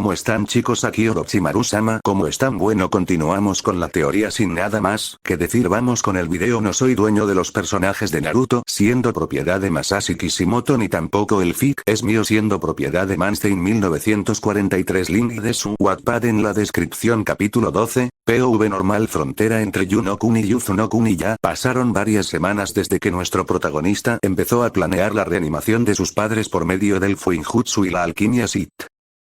¿Cómo están chicos? Aquí Orochimaru-sama. ¿Cómo están? Bueno, continuamos con la teoría sin nada más que decir. Vamos con el video. No soy dueño de los personajes de Naruto, siendo propiedad de Masashi Kishimoto, ni tampoco el fic es mío, siendo propiedad de Manstein 1943. Link de su Wattpad en la descripción. Capítulo 12, POV normal. Frontera entre Yuno-kun y Yuzu-no-kun. Ya pasaron varias semanas desde que nuestro protagonista empezó a planear la reanimación de sus padres por medio del Fuinjutsu y la alquimia Sith.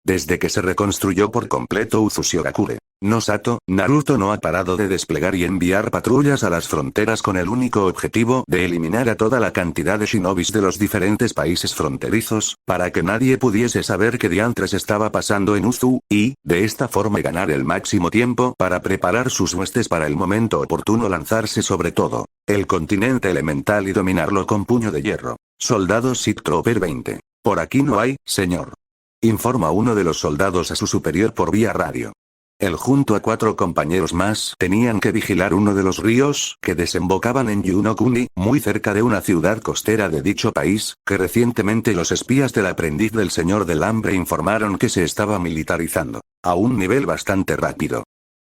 Desde que se reconstruyó por completo Uzushigakure no Sato, Naruto no ha parado de desplegar y enviar patrullas a las fronteras con el único objetivo de eliminar a toda la cantidad de shinobis de los diferentes países fronterizos, para que nadie pudiese saber qué diantres estaba pasando en Uzu, y, de esta forma ganar el máximo tiempo para preparar sus huestes para el momento oportuno, lanzarse sobre todo el continente elemental y dominarlo con puño de hierro. Soldados Sith Trooper 20. Por aquí no hay, señor. Informa uno de los soldados a su superior por vía radio. Él junto a 4 compañeros más tenían que vigilar uno de los ríos que desembocaban en Yuno-kuni, muy cerca de una ciudad costera de dicho país, que recientemente los espías del aprendiz del Señor del Hambre informaron que se estaba militarizando, a un nivel bastante rápido.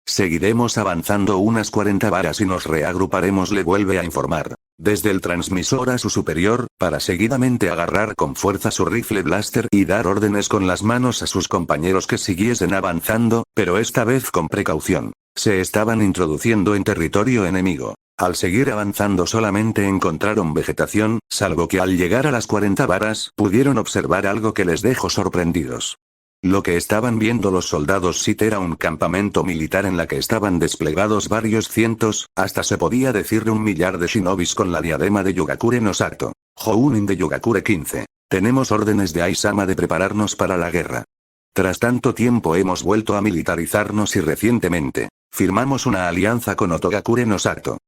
Seguiremos avanzando unas 40 varas y nos reagruparemos, le vuelve a informar desde el transmisor a su superior, para seguidamente agarrar con fuerza su rifle blaster y dar órdenes con las manos a sus compañeros que siguiesen avanzando, pero esta vez con precaución. Se estaban introduciendo en territorio enemigo. Al seguir avanzando solamente encontraron vegetación, salvo que al llegar a las 40 varas pudieron observar algo que les dejó sorprendidos. Lo que estaban viendo los soldados Sith era un campamento militar en la que estaban desplegados varios cientos, hasta se podía decir 1 millar de shinobis con la diadema de Yogakure no Sato. Jounin de Yogakure 15. Tenemos órdenes de Aisama de prepararnos para la guerra. Tras tanto tiempo hemos vuelto a militarizarnos y recientemente firmamos una alianza con Otogakure no Sato.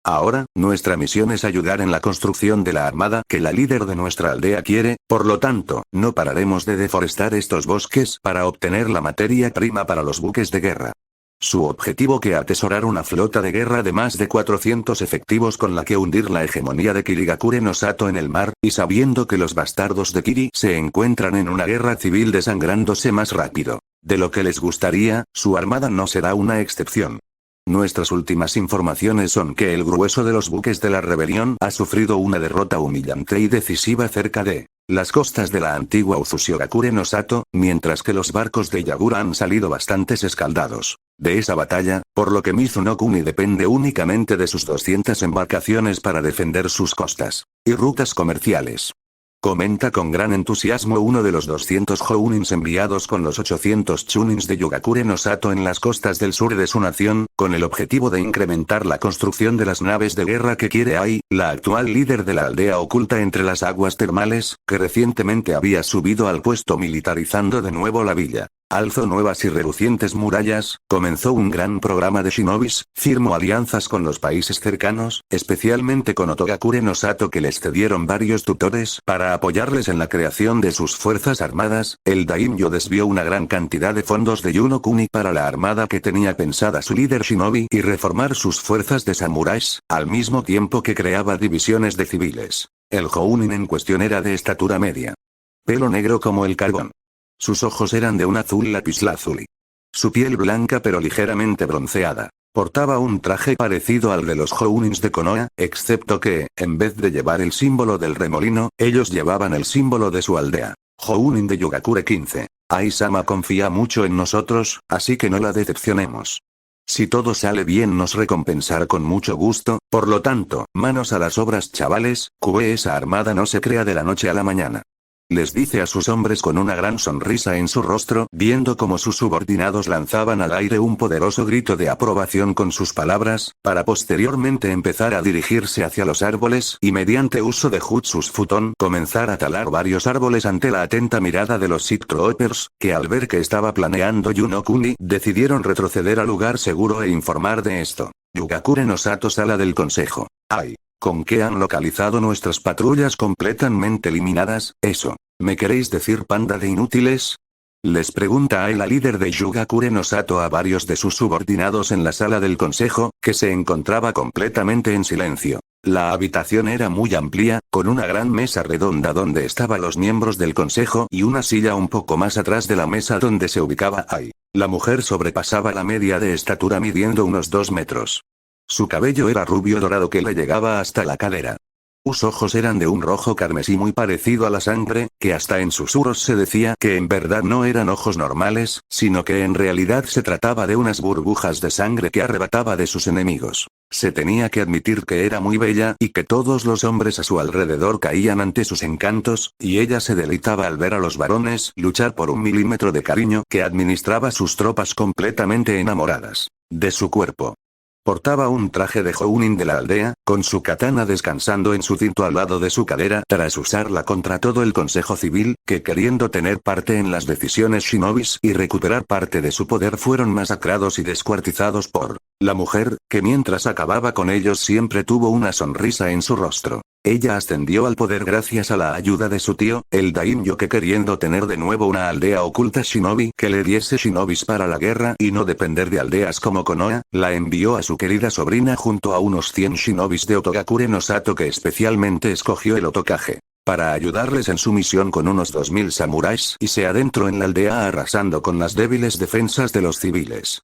Ahora, nuestra misión es ayudar en la construcción de la armada que la líder de nuestra aldea quiere, por lo tanto, no pararemos de deforestar estos bosques para obtener la materia prima para los buques de guerra. Su objetivo que atesorar una flota de guerra de más de 400 efectivos con la que hundir la hegemonía de Kirigakure no Sato en el mar, y sabiendo que los bastardos de Kiri se encuentran en una guerra civil desangrándose más rápido de lo que les gustaría, su armada no será una excepción. Nuestras últimas informaciones son que el grueso de los buques de la rebelión ha sufrido una derrota humillante y decisiva cerca de las costas de la antigua Uzushigakure no Sato, mientras que los barcos de Yagura han salido bastantes escaldados de esa batalla, por lo que Mizuno-kuni depende únicamente de sus 200 embarcaciones para defender sus costas y rutas comerciales. Comenta con gran entusiasmo uno de los 200 Jounins enviados con los 800 Chunins de Yogakure no Sato en las costas del sur de su nación, con el objetivo de incrementar la construcción de las naves de guerra que quiere Ai, la actual líder de la aldea oculta entre las aguas termales, que recientemente había subido al puesto militarizando de nuevo la villa. Alzó nuevas y relucientes murallas, comenzó un gran programa de shinobis, firmó alianzas con los países cercanos, especialmente con Otogakure no Sato, que les cedieron varios tutores para apoyarles en la creación de sus fuerzas armadas. El daimyo desvió una gran cantidad de fondos de Yuno-kuni para la armada que tenía pensada su líder shinobi y reformar sus fuerzas de samuráis, al mismo tiempo que creaba divisiones de civiles. El Jounin en cuestión era de estatura media. Pelo negro como el carbón. Sus ojos eran de un azul lapislázuli. Su piel blanca pero ligeramente bronceada. Portaba un traje parecido al de los Jounins de Konoha, excepto que, en vez de llevar el símbolo del remolino, ellos llevaban el símbolo de su aldea. Jounin de Yogakure 15. Aisama confía mucho en nosotros, así que no la decepcionemos. Si todo sale bien nos recompensará con mucho gusto, por lo tanto, manos a las obras chavales, que esa armada no se crea de la noche a la mañana. Les dice a sus hombres con una gran sonrisa en su rostro, viendo cómo sus subordinados lanzaban al aire un poderoso grito de aprobación con sus palabras, para posteriormente empezar a dirigirse hacia los árboles y mediante uso de Jutsus Futon comenzar a talar varios árboles ante la atenta mirada de los Sith Troopers, que al ver que estaba planeando Yuno-kuni, decidieron retroceder al lugar seguro e informar de esto. Yogakure no Sato, sala del consejo. ¡Ay! ¿Con qué han localizado nuestras patrullas completamente eliminadas? Eso. ¿Me queréis decir, panda de inútiles? Les pregunta Ai, la líder de Yogakure no Sato, a varios de sus subordinados en la sala del consejo, que se encontraba completamente en silencio. La habitación era muy amplia, con una gran mesa redonda donde estaban los miembros del consejo y una silla un poco más atrás de la mesa donde se ubicaba Ai. La mujer sobrepasaba la media de estatura midiendo unos 2 metros. Su cabello era rubio dorado que le llegaba hasta la cadera. Sus ojos eran de un rojo carmesí muy parecido a la sangre, que hasta en susurros se decía que en verdad no eran ojos normales, sino que en realidad se trataba de unas burbujas de sangre que arrebataba de sus enemigos. Se tenía que admitir que era muy bella y que todos los hombres a su alrededor caían ante sus encantos, y ella se deleitaba al ver a los varones luchar por un milímetro de cariño que administraba sus tropas completamente enamoradas de su cuerpo. Portaba un traje de Jounin de la aldea, con su katana descansando en su cinto al lado de su cadera tras usarla contra todo el consejo civil, que queriendo tener parte en las decisiones shinobis y recuperar parte de su poder fueron masacrados y descuartizados por la mujer, que mientras acababa con ellos siempre tuvo una sonrisa en su rostro. Ella ascendió al poder gracias a la ayuda de su tío, el daimyo, que queriendo tener de nuevo una aldea oculta shinobi que le diese shinobis para la guerra y no depender de aldeas como Konoha, la envió a su querida sobrina junto a unos 100 shinobis de Otogakure no Sato que especialmente escogió el Otokage para ayudarles en su misión con unos 2000 samuráis y se adentró en la aldea arrasando con las débiles defensas de los civiles.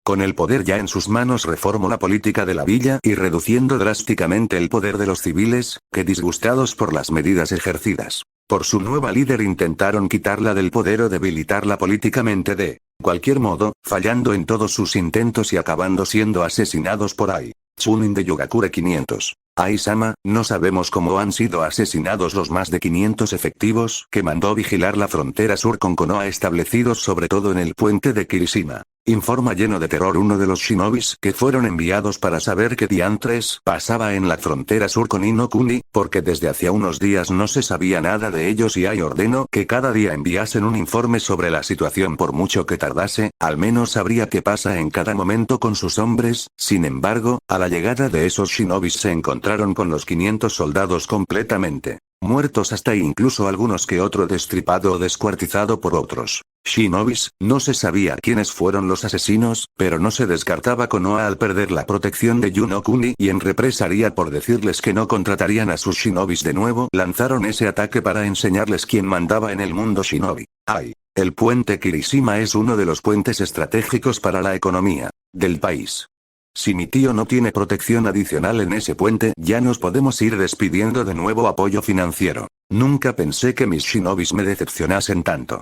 Con el poder ya en sus manos reformó la política de la villa y reduciendo drásticamente el poder de los civiles, que disgustados por las medidas ejercidas por su nueva líder intentaron quitarla del poder o debilitarla políticamente de cualquier modo, fallando en todos sus intentos y acabando siendo asesinados por Ai Chunin de Yogakure 500. Ai-sama, no sabemos cómo han sido asesinados los más de 500 efectivos que mandó vigilar la frontera sur con Konoha establecidos sobre todo en el puente de Kirishima. Informa lleno de terror uno de los shinobis que fueron enviados para saber qué diantres pasaba en la frontera sur con Inokuni, porque desde hacía unos días no se sabía nada de ellos y Ai ordenó que cada día enviasen un informe sobre la situación por mucho que tardase, al menos sabría qué pasa en cada momento con sus hombres. Sin embargo, a la llegada de esos shinobis se encontraron con los 500 soldados completamente muertos hasta incluso algunos que otro destripado o descuartizado por otros shinobis. No se sabía quiénes fueron los asesinos, pero no se descartaba Konoha al perder la protección de Yunokuni y en represalia por decirles que no contratarían a sus shinobis de nuevo, lanzaron ese ataque para enseñarles quién mandaba en el mundo shinobi. Ai. El puente Kirishima es uno de los puentes estratégicos para la economía del país. Si mi tío no tiene protección adicional en ese puente, ya nos podemos ir despidiendo de nuevo apoyo financiero. Nunca pensé que mis shinobis me decepcionasen tanto.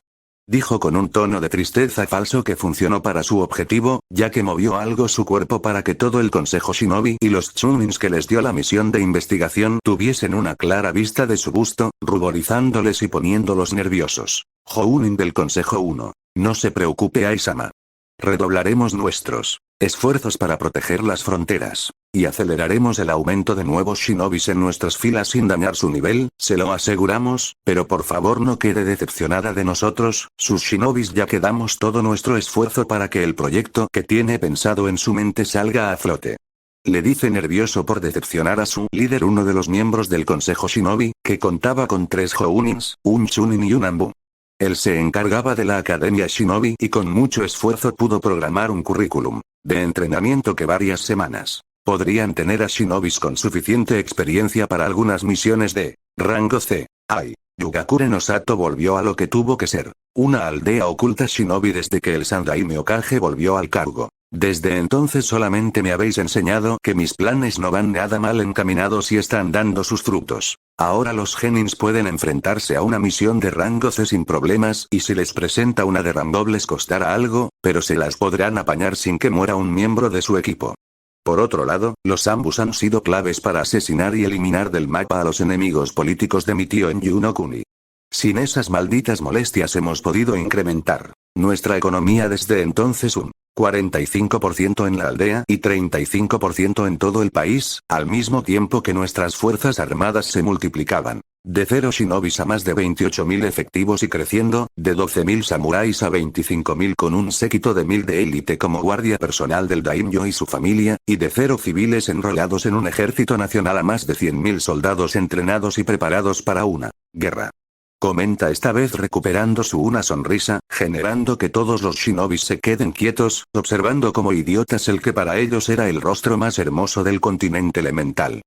Dijo con un tono de tristeza falso que funcionó para su objetivo, ya que movió algo su cuerpo para que todo el consejo shinobi y los chunins que les dio la misión de investigación tuviesen una clara vista de su busto, ruborizándoles y poniéndolos nerviosos. Jounin del consejo 1. No se preocupe Ai-sama. Redoblaremos nuestros esfuerzos para proteger las fronteras, y aceleraremos el aumento de nuevos shinobis en nuestras filas sin dañar su nivel, se lo aseguramos, pero por favor no quede decepcionada de nosotros, sus shinobis, ya que damos todo nuestro esfuerzo para que el proyecto que tiene pensado en su mente salga a flote. Le dice nervioso por decepcionar a su líder uno de los miembros del consejo shinobi, que contaba con 3 jounins, un chunin y un anbu. Él se encargaba de la academia shinobi y con mucho esfuerzo pudo programar un currículum de entrenamiento que varias semanas podrían tener a shinobis con suficiente experiencia para algunas misiones de rango C. Ai. Yugakure no Sato volvió a lo que tuvo que ser una aldea oculta shinobi desde que el Sandaime Okage volvió al cargo. Desde entonces solamente me habéis enseñado que mis planes no van nada mal encaminados y están dando sus frutos. Ahora los genins pueden enfrentarse a una misión de rango C sin problemas y si les presenta una de rango B les costará algo, pero se las podrán apañar sin que muera un miembro de su equipo. Por otro lado, los ambus han sido claves para asesinar y eliminar del mapa a los enemigos políticos de mi tío en Yunokuni. Sin esas malditas molestias hemos podido incrementar nuestra economía desde entonces un 45% en la aldea y 35% en todo el país, al mismo tiempo que nuestras fuerzas armadas se multiplicaban. De 0 shinobis a más de 28.000 efectivos y creciendo, de 12.000 samuráis a 25.000 con un séquito de 1.000 de élite como guardia personal del daimyo y su familia, y de 0 civiles enrolados en un ejército nacional a más de 100.000 soldados entrenados y preparados para una guerra. Comenta esta vez recuperando una sonrisa, generando que todos los shinobis se queden quietos, observando como idiotas el que para ellos era el rostro más hermoso del continente elemental.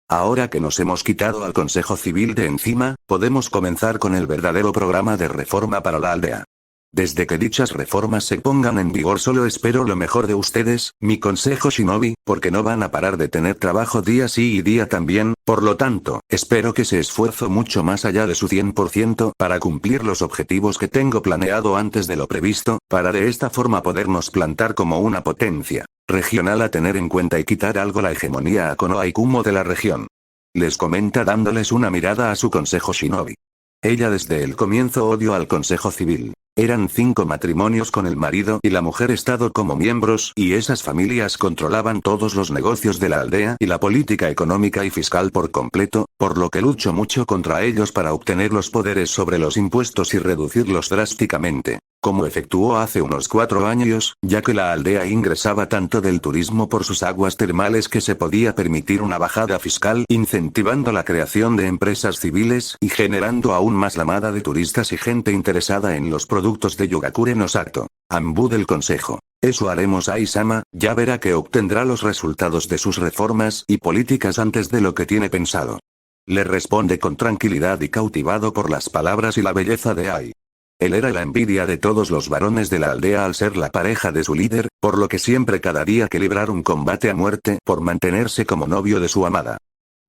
Ahora que nos hemos quitado al Consejo Civil de encima, podemos comenzar con el verdadero programa de reforma para la aldea. Desde que dichas reformas se pongan en vigor solo espero lo mejor de ustedes, mi consejo Shinobi, porque no van a parar de tener trabajo día sí y día también, por lo tanto, espero que se esfuerzo mucho más allá de su 100% para cumplir los objetivos que tengo planeado antes de lo previsto, para de esta forma podernos plantar como una potencia regional a tener en cuenta y quitar algo la hegemonía a Konoha y Kumo de la región. Les comenta dándoles una mirada a su consejo Shinobi. Ella desde el comienzo odió al Consejo Civil. Eran 5 matrimonios con el marido y la mujer estado como miembros y esas familias controlaban todos los negocios de la aldea y la política económica y fiscal por completo, por lo que luchó mucho contra ellos para obtener los poderes sobre los impuestos y reducirlos drásticamente, como efectuó hace unos 4 años, ya que la aldea ingresaba tanto del turismo por sus aguas termales que se podía permitir una bajada fiscal incentivando la creación de empresas civiles y generando aún más lamada de turistas y gente interesada en los productos de Yogakure no Sato. Ambú del consejo. Eso haremos Ai-sama, ya verá que obtendrá los resultados de sus reformas y políticas antes de lo que tiene pensado. Le responde con tranquilidad y cautivado por las palabras y la belleza de Ai. Él era la envidia de todos los varones de la aldea al ser la pareja de su líder, por lo que siempre cada día que librar un combate a muerte por mantenerse como novio de su amada.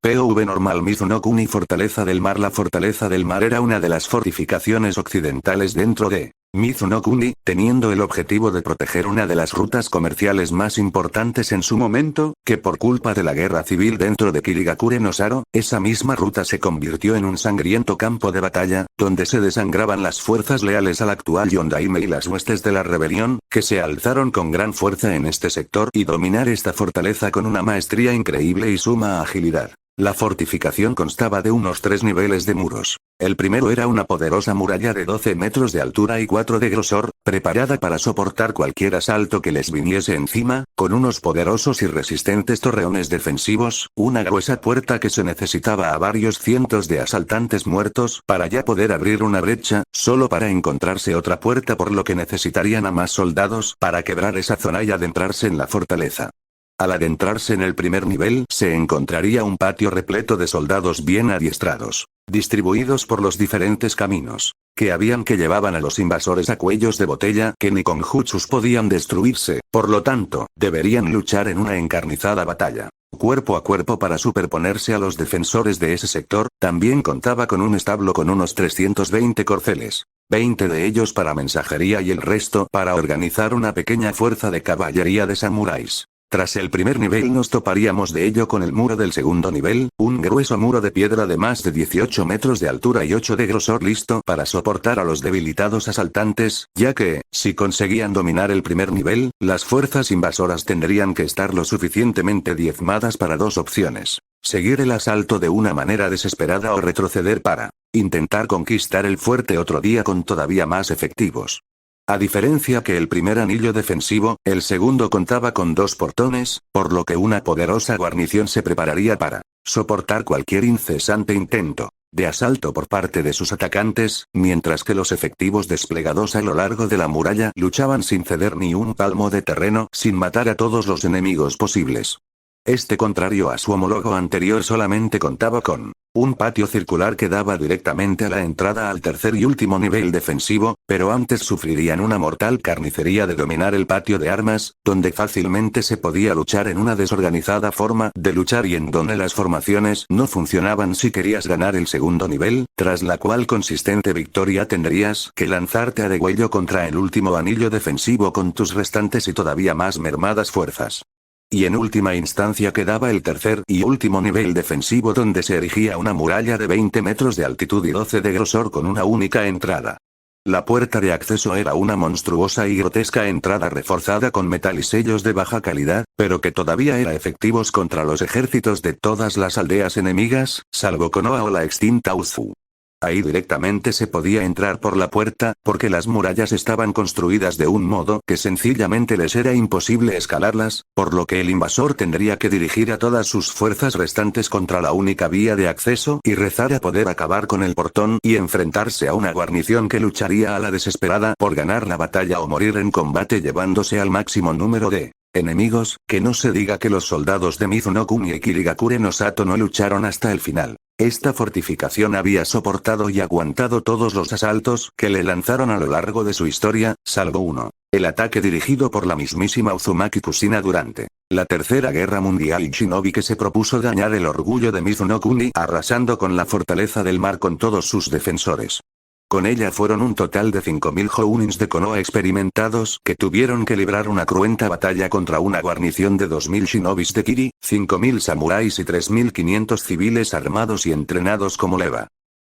POV normal Mizuno-kuni Fortaleza del Mar. La Fortaleza del Mar era una de las fortificaciones occidentales dentro de Mizuno-kuni, teniendo el objetivo de proteger una de las rutas comerciales más importantes en su momento, que por culpa de la guerra civil dentro de Kirigakure no Saro, esa misma ruta se convirtió en un sangriento campo de batalla, donde se desangraban las fuerzas leales al actual Yondaime y las huestes de la rebelión, que se alzaron con gran fuerza en este sector y dominar esta fortaleza con una maestría increíble y suma agilidad. La fortificación constaba de unos 3 niveles de muros. El primero era una poderosa muralla de 12 metros de altura y 4 de grosor, preparada para soportar cualquier asalto que les viniese encima, con unos poderosos y resistentes torreones defensivos, una gruesa puerta que se necesitaba a varios cientos de asaltantes muertos para ya poder abrir una brecha, solo para encontrarse otra puerta por lo que necesitarían a más soldados para quebrar esa zona y adentrarse en la fortaleza. Al adentrarse en el primer nivel, se encontraría un patio repleto de soldados bien adiestrados, distribuidos por los diferentes caminos, que llevaban a los invasores a cuellos de botella que ni con jutsus podían destruirse, por lo tanto, deberían luchar en una encarnizada batalla, cuerpo a cuerpo para superponerse a los defensores de ese sector. También contaba con un establo con unos 320 corceles. 20 de ellos para mensajería y el resto para organizar una pequeña fuerza de caballería de samuráis. Tras el primer nivel nos toparíamos de ello con el muro del segundo nivel, un grueso muro de piedra de más de 18 metros de altura y 8 de grosor listo para soportar a los debilitados asaltantes, ya que, si conseguían dominar el primer nivel, las fuerzas invasoras tendrían que estar lo suficientemente diezmadas para 2 opciones. Seguir el asalto de una manera desesperada o retroceder para intentar conquistar el fuerte otro día con todavía más efectivos. A diferencia que el primer anillo defensivo, el segundo contaba con 2 portones, por lo que una poderosa guarnición se prepararía para soportar cualquier incesante intento de asalto por parte de sus atacantes, mientras que los efectivos desplegados a lo largo de la muralla luchaban sin ceder ni un palmo de terreno, sin matar a todos los enemigos posibles. Este, contrario a su homólogo anterior, solamente contaba con un patio circular que daba directamente a la entrada al tercer y último nivel defensivo, pero antes sufrirían una mortal carnicería de dominar el patio de armas, donde fácilmente se podía luchar en una desorganizada forma de luchar y en donde las formaciones no funcionaban si querías ganar el segundo nivel, tras la cual consistente victoria tendrías que lanzarte a degüello contra el último anillo defensivo con tus restantes y todavía más mermadas fuerzas. Y en última instancia quedaba el tercer y último nivel defensivo donde se erigía una muralla de 20 metros de altitud y 12 de grosor con una única entrada. La puerta de acceso era una monstruosa y grotesca entrada reforzada con metal y sellos de baja calidad, pero que todavía era efectivos contra los ejércitos de todas las aldeas enemigas, salvo Konoha o la extinta Uzu. Ahí directamente se podía entrar por la puerta, porque las murallas estaban construidas de un modo que sencillamente les era imposible escalarlas, por lo que el invasor tendría que dirigir a todas sus fuerzas restantes contra la única vía de acceso y rezar a poder acabar con el portón y enfrentarse a una guarnición que lucharía a la desesperada por ganar la batalla o morir en combate llevándose al máximo número de enemigos, que no se diga que los soldados de Mizuno-kuni y Kirigakure no Sato no lucharon hasta el final. Esta fortificación había soportado y aguantado todos los asaltos que le lanzaron a lo largo de su historia, salvo uno. El ataque dirigido por la mismísima Uzumaki Kushina durante la Tercera Guerra Mundial y Shinobi que se propuso dañar el orgullo de Mizuno-kuni arrasando con la fortaleza del mar con todos sus defensores. Con ella fueron un total de 5000 Jounins de Konoha experimentados que tuvieron que librar una cruenta batalla contra una guarnición de 2000 shinobis de Kiri, 5000 samuráis y 3500 civiles armados y entrenados como leva.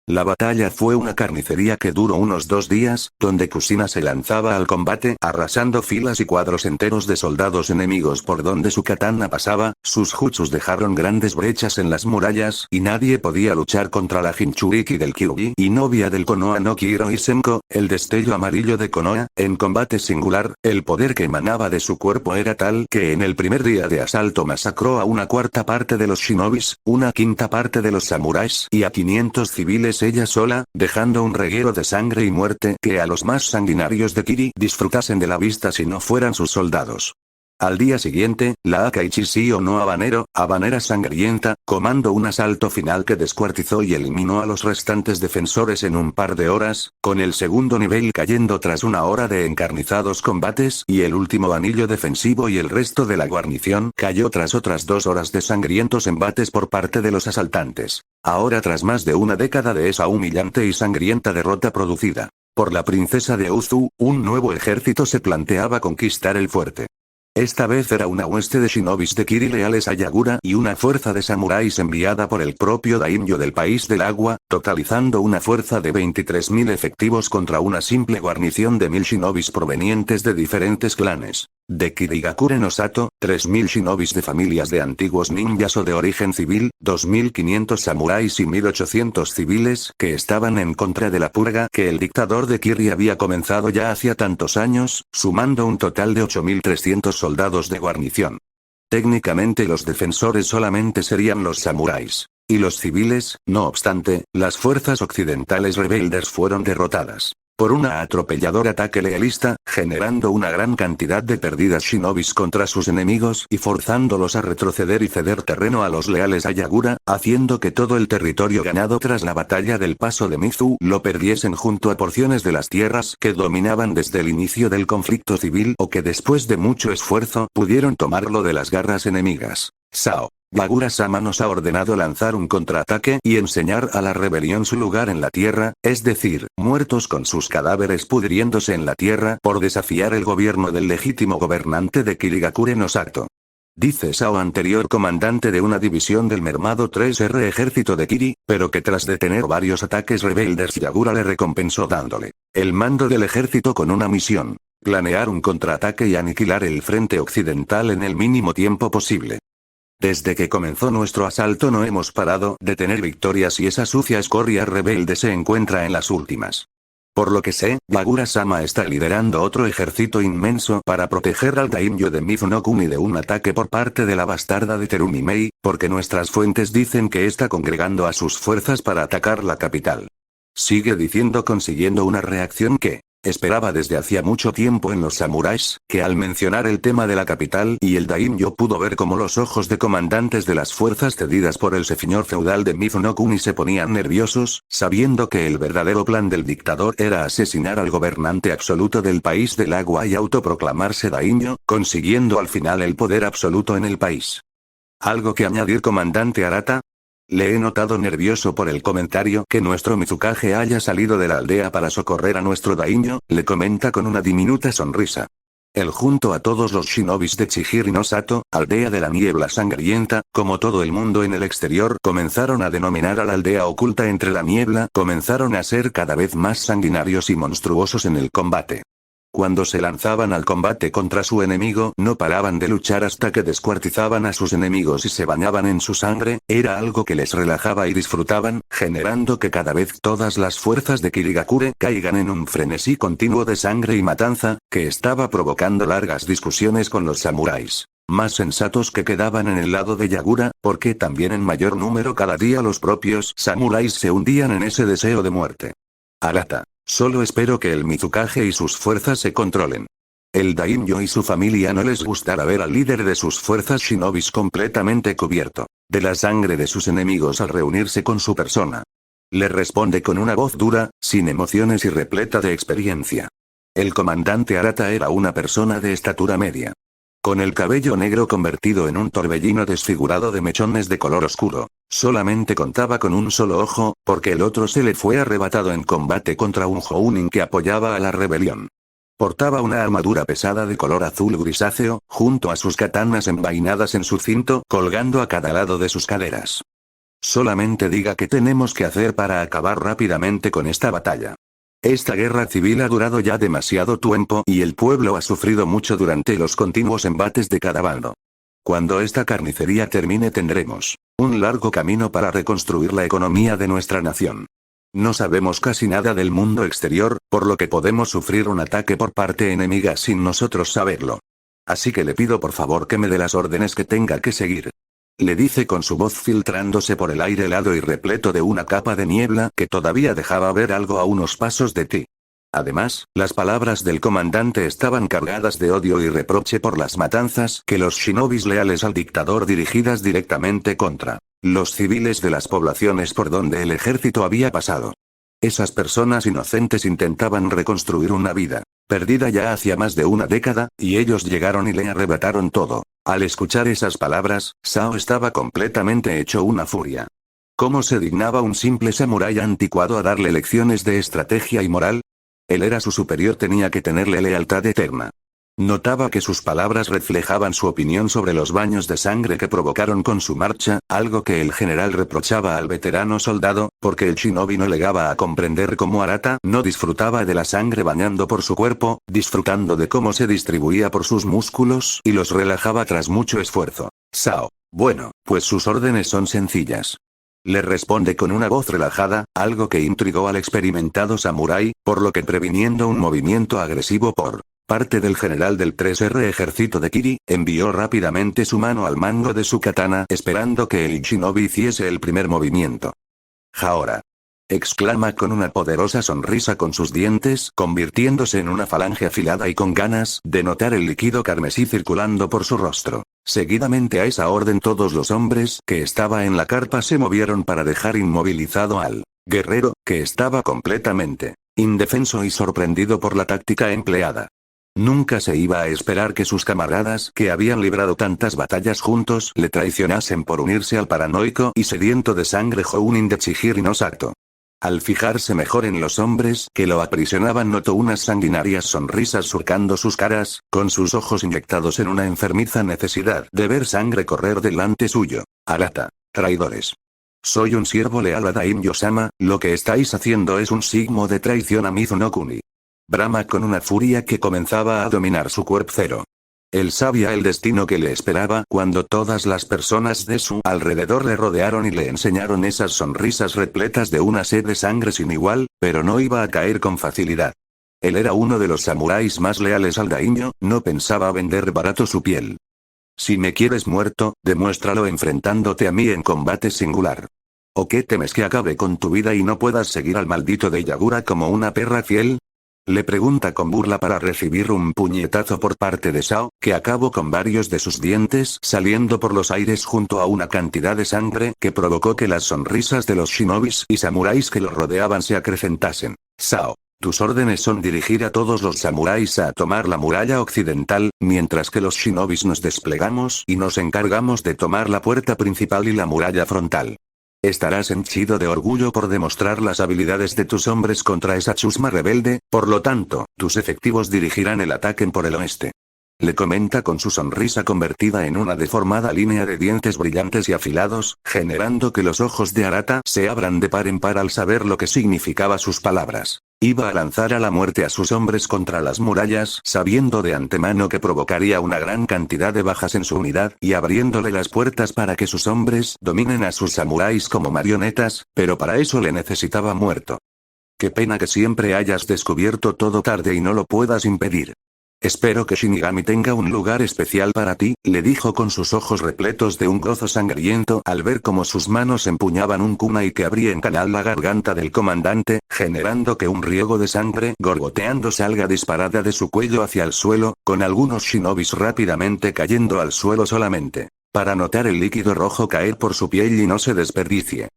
La batalla fue una carnicería que duró unos 2 días, donde Kushina se lanzaba al combate arrasando filas y cuadros enteros de soldados enemigos por donde su katana pasaba, sus jutsus dejaron grandes brechas en las murallas y nadie podía luchar contra la Jinchuriki del Kyuubi y novia del Konoha no Kiro Isenko, el destello amarillo de Konoha, en combate singular, el poder que emanaba de su cuerpo era tal que en el primer día de asalto masacró a una cuarta parte de los shinobis, una quinta parte de los samuráis y a 500 civiles ella sola, dejando un reguero de sangre y muerte que a los más sanguinarios de Kiri disfrutasen de la vista si no fueran sus soldados. Al día siguiente, la Akaichi Shio no Habanera sangrienta, comandó un asalto final que descuartizó y eliminó a los restantes defensores en un par de horas, con el segundo nivel cayendo tras una hora de encarnizados combates y el último anillo defensivo y el resto de la guarnición cayó tras otras 2 horas de sangrientos embates por parte de los asaltantes. Ahora tras más de una década de esa humillante y sangrienta derrota producida por la princesa de Uzu, un nuevo ejército se planteaba conquistar el fuerte. Esta vez era una hueste de shinobis de Kiri leales a Yagura y una fuerza de samuráis enviada por el propio daimyo del país del agua, totalizando una fuerza de 23.000 efectivos contra una simple guarnición de 1000 shinobis provenientes de diferentes clanes. De Kirigakure no Sato, 3000 shinobis de familias de antiguos ninjas o de origen civil, 2500 samuráis y 1800 civiles que estaban en contra de la purga que el dictador de Kiri había comenzado ya hacía tantos años, sumando un total de 8300 soldados de guarnición. Técnicamente los defensores solamente serían los samuráis. Y los civiles, no obstante, las fuerzas occidentales rebeldes fueron derrotadas por un atropellador ataque lealista, generando una gran cantidad de pérdidas shinobis contra sus enemigos y forzándolos a retroceder y ceder terreno a los leales a Yagura, haciendo que todo el territorio ganado tras la batalla del paso de Mizu lo perdiesen junto a porciones de las tierras que dominaban desde el inicio del conflicto civil o que después de mucho esfuerzo pudieron tomarlo de las garras enemigas. Sao Yagura-sama nos ha ordenado lanzar un contraataque y enseñar a la rebelión su lugar en la tierra, es decir, muertos con sus cadáveres pudriéndose en la tierra por desafiar el gobierno del legítimo gobernante de Kirigakure no Sato. Dice Sao, anterior comandante de una división del mermado 3R ejército de Kiri, pero que tras detener varios ataques rebeldes Yagura le recompensó dándole el mando del ejército con una misión: planear un contraataque y aniquilar el frente occidental en el mínimo tiempo posible. Desde que comenzó nuestro asalto no hemos parado de tener victorias y esa sucia escoria rebelde se encuentra en las últimas. Por lo que sé, Yagura-sama está liderando otro ejército inmenso para proteger al daimyo de Mizuno-kuni de un ataque por parte de la bastarda de Terumi Mei, porque nuestras fuentes dicen que está congregando a sus fuerzas para atacar la capital. Sigue diciendo, consiguiendo una reacción que esperaba desde hacía mucho tiempo en los samuráis, que al mencionar el tema de la capital y el daimyo pudo ver cómo los ojos de comandantes de las fuerzas cedidas por el señor feudal de Mizuno-kuni se ponían nerviosos, sabiendo que el verdadero plan del dictador era asesinar al gobernante absoluto del país del agua y autoproclamarse daimyo, consiguiendo al final el poder absoluto en el país. ¿Algo que añadir, comandante Arata? Le he notado nervioso por el comentario que nuestro Mizukage haya salido de la aldea para socorrer a nuestro daimyo, le comenta con una diminuta sonrisa. Él junto a todos los shinobis de Chihiri no Sato, aldea de la niebla sangrienta, como todo el mundo en el exterior, comenzaron a denominar a la aldea oculta entre la niebla, comenzaron a ser cada vez más sanguinarios y monstruosos en el combate. Cuando se lanzaban al combate contra su enemigo no paraban de luchar hasta que descuartizaban a sus enemigos y se bañaban en su sangre, era algo que les relajaba y disfrutaban, generando que cada vez todas las fuerzas de Kirigakure caigan en un frenesí continuo de sangre y matanza, que estaba provocando largas discusiones con los samuráis, más sensatos que quedaban en el lado de Yagura, porque también en mayor número cada día los propios samuráis se hundían en ese deseo de muerte. Arata. Solo espero que el Mizukage y sus fuerzas se controlen. El daimyo y su familia no les gustará ver al líder de sus fuerzas shinobis completamente cubierto de la sangre de sus enemigos al reunirse con su persona. Le responde con una voz dura, sin emociones y repleta de experiencia. El comandante Arata era una persona de estatura media. Con el cabello negro convertido en un torbellino desfigurado de mechones de color oscuro. Solamente contaba con un solo ojo, porque el otro se le fue arrebatado en combate contra un Jounin que apoyaba a la rebelión. Portaba una armadura pesada de color azul grisáceo, junto a sus katanas envainadas en su cinto, colgando a cada lado de sus caderas. Solamente diga qué tenemos que hacer para acabar rápidamente con esta batalla. Esta guerra civil ha durado ya demasiado tiempo y el pueblo ha sufrido mucho durante los continuos embates de cada bando. Cuando esta carnicería termine tendremos un largo camino para reconstruir la economía de nuestra nación. No sabemos casi nada del mundo exterior, por lo que podemos sufrir un ataque por parte enemiga sin nosotros saberlo. Así que le pido por favor que me dé las órdenes que tenga que seguir. Le dice con su voz filtrándose por el aire helado y repleto de una capa de niebla que todavía dejaba ver algo a unos pasos de ti. Además, las palabras del comandante estaban cargadas de odio y reproche por las matanzas que los shinobis leales al dictador dirigidas directamente contra los civiles de las poblaciones por donde el ejército había pasado. Esas personas inocentes intentaban reconstruir una vida perdida ya hacía más de una década, y ellos llegaron y le arrebataron todo. Al escuchar esas palabras, Sao estaba completamente hecho una furia. ¿Cómo se dignaba un simple samurái anticuado a darle lecciones de estrategia y moral? Él era su superior, tenía que tenerle lealtad eterna. Notaba que sus palabras reflejaban su opinión sobre los baños de sangre que provocaron con su marcha, algo que el general reprochaba al veterano soldado, porque el shinobi no llegaba a comprender cómo Arata no disfrutaba de la sangre bañando por su cuerpo, disfrutando de cómo se distribuía por sus músculos y los relajaba tras mucho esfuerzo. Sao. Bueno, pues sus órdenes son sencillas. Le responde con una voz relajada, algo que intrigó al experimentado samurái, por lo que previniendo un movimiento agresivo por parte del general del 3R ejército de Kiri, envió rápidamente su mano al mango de su katana esperando que el shinobi hiciese el primer movimiento. «Jaora», exclama con una poderosa sonrisa con sus dientes, convirtiéndose en una falange afilada y con ganas de notar el líquido carmesí circulando por su rostro. Seguidamente a esa orden todos los hombres que estaba en la carpa se movieron para dejar inmovilizado al guerrero, que estaba completamente indefenso y sorprendido por la táctica empleada. Nunca se iba a esperar que sus camaradas, que habían librado tantas batallas juntos, le traicionasen por unirse al paranoico y sediento de sangre Jounin de Chihiro no Sato. Al fijarse mejor en los hombres que lo aprisionaban notó unas sanguinarias sonrisas surcando sus caras, con sus ojos inyectados en una enfermiza necesidad de ver sangre correr delante suyo. Arata. Traidores. Soy un siervo leal a Daimyo-sama, lo que estáis haciendo es un signo de traición a Mizuno-kuni. Brama con una furia que comenzaba a dominar su cuerpo cero. Él sabía el destino que le esperaba cuando todas las personas de su alrededor le rodearon y le enseñaron esas sonrisas repletas de una sed de sangre sin igual, pero no iba a caer con facilidad. Él era uno de los samuráis más leales al daimyo, no pensaba vender barato su piel. Si me quieres muerto, demuéstralo enfrentándote a mí en combate singular. ¿O qué temes que acabe con tu vida y no puedas seguir al maldito de Yagura como una perra fiel? Le pregunta con burla para recibir un puñetazo por parte de Sao, que acabó con varios de sus dientes saliendo por los aires junto a una cantidad de sangre que provocó que las sonrisas de los shinobis y samuráis que los rodeaban se acrecentasen. Sao, tus órdenes son dirigir a todos los samuráis a tomar la muralla occidental, mientras que los shinobis nos desplegamos y nos encargamos de tomar la puerta principal y la muralla frontal. Estarás henchido de orgullo por demostrar las habilidades de tus hombres contra esa chusma rebelde, por lo tanto, tus efectivos dirigirán el ataque por el oeste. Le comenta con su sonrisa convertida en una deformada línea de dientes brillantes y afilados, generando que los ojos de Arata se abran de par en par al saber lo que significaba sus palabras. Iba a lanzar a la muerte a sus hombres contra las murallas, sabiendo de antemano que provocaría una gran cantidad de bajas en su unidad, y abriéndole las puertas para que sus hombres dominen a sus samuráis como marionetas, pero para eso le necesitaba muerto. Qué pena que siempre hayas descubierto todo tarde y no lo puedas impedir. Espero que Shinigami tenga un lugar especial para ti, le dijo con sus ojos repletos de un gozo sangriento al ver cómo sus manos empuñaban un kunai que abría en canal la garganta del comandante, generando que un riego de sangre gorgoteando salga disparada de su cuello hacia el suelo, con algunos shinobis rápidamente cayendo al suelo solamente para notar el líquido rojo caer por su piel y no se desperdicie.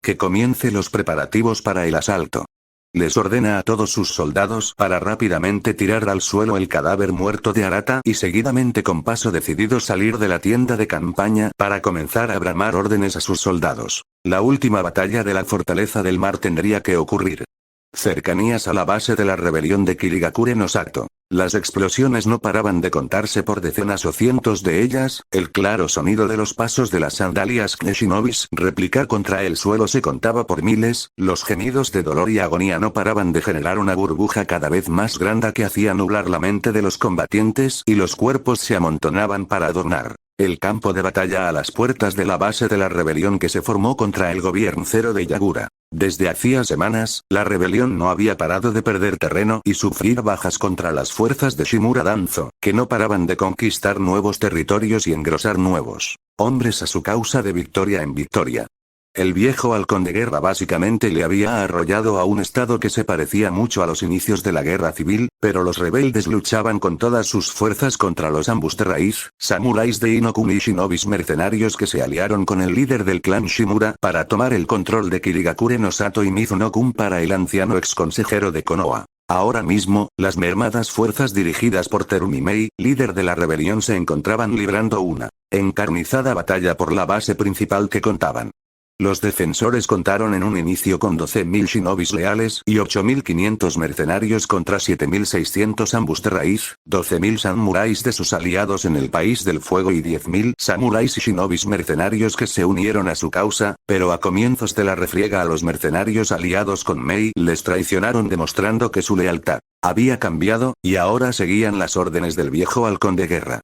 Que comience los preparativos para el asalto. Les ordena a todos sus soldados para rápidamente tirar al suelo el cadáver muerto de Arata y seguidamente con paso decidido salir de la tienda de campaña para comenzar a bramar órdenes a sus soldados. La última batalla de la fortaleza del mar tendría que ocurrir. Cercanías a la base de la rebelión de Kirigakure no Sato. Las explosiones no paraban de contarse por decenas o cientos de ellas, el claro sonido de los pasos de las sandalias Shinobis replicar contra el suelo se contaba por miles, los gemidos de dolor y agonía no paraban de generar una burbuja cada vez más grande que hacía nublar la mente de los combatientes y los cuerpos se amontonaban para adornar el campo de batalla a las puertas de la base de la rebelión que se formó contra el gobierno cero de Yagura. Desde hacía semanas, la rebelión no había parado de perder terreno y sufrir bajas contra las fuerzas de Shimura Danzo, que no paraban de conquistar nuevos territorios y engrosar nuevos hombres a su causa de victoria en victoria. El viejo halcón de guerra básicamente le había arrollado a un estado que se parecía mucho a los inicios de la guerra civil, pero los rebeldes luchaban con todas sus fuerzas contra los ambos de raíz, samuráis de Inokuni y shinobis mercenarios que se aliaron con el líder del clan Shimura para tomar el control de Kirigakure no Sato y Mizuno-kun para el anciano ex consejero de Konoha. Ahora mismo, las mermadas fuerzas dirigidas por Terumi Mei, líder de la rebelión, se encontraban librando una encarnizada batalla por la base principal que contaban. Los defensores contaron en un inicio con 12.000 shinobis leales y 8.500 mercenarios contra 7.600 ambos de raíz, 12.000 samuráis de sus aliados en el país del fuego y 10.000 samuráis y shinobis mercenarios que se unieron a su causa, pero a comienzos de la refriega a los mercenarios aliados con Mei les traicionaron demostrando que su lealtad había cambiado, y ahora seguían las órdenes del viejo halcón de guerra.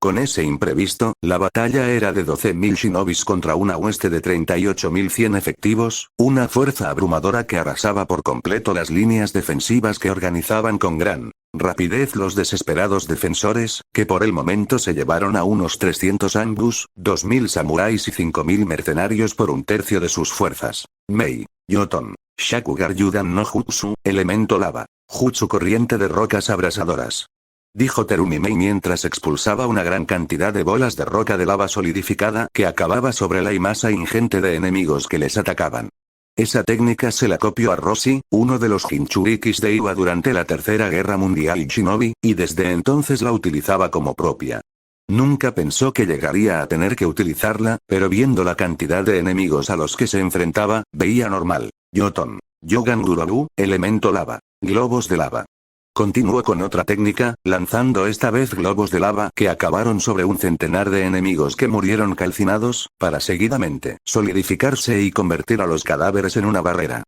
Con ese imprevisto, la batalla era de 12.000 shinobis contra una hueste de 38.100 efectivos, una fuerza abrumadora que arrasaba por completo las líneas defensivas que organizaban con gran rapidez los desesperados defensores, que por el momento se llevaron a unos 300 ambus, 2.000 samuráis y 5.000 mercenarios por un tercio de sus fuerzas. Mei, Yoton, Shakugar Yudan no Jutsu, elemento lava, Jutsu corriente de rocas abrasadoras. Dijo Terumi Mei mientras expulsaba una gran cantidad de bolas de roca de lava solidificada que acababa sobre la masa ingente de enemigos que les atacaban. Esa técnica se la copió a Roshi, uno de los Jinchurikis de Iwa durante la Tercera Guerra Mundial y Shinobi, y desde entonces la utilizaba como propia. Nunca pensó que llegaría a tener que utilizarla, pero viendo la cantidad de enemigos a los que se enfrentaba, veía normal. Yoton. Yogan Gurobu, elemento lava. Globos de lava. Continuó con otra técnica, lanzando esta vez globos de lava que acabaron sobre un centenar de enemigos que murieron calcinados, para seguidamente solidificarse y convertir a los cadáveres en una barrera.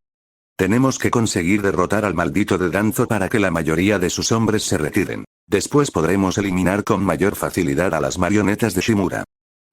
Tenemos que conseguir derrotar al maldito de Danzo para que la mayoría de sus hombres se retiren. Después podremos eliminar con mayor facilidad a las marionetas de Shimura.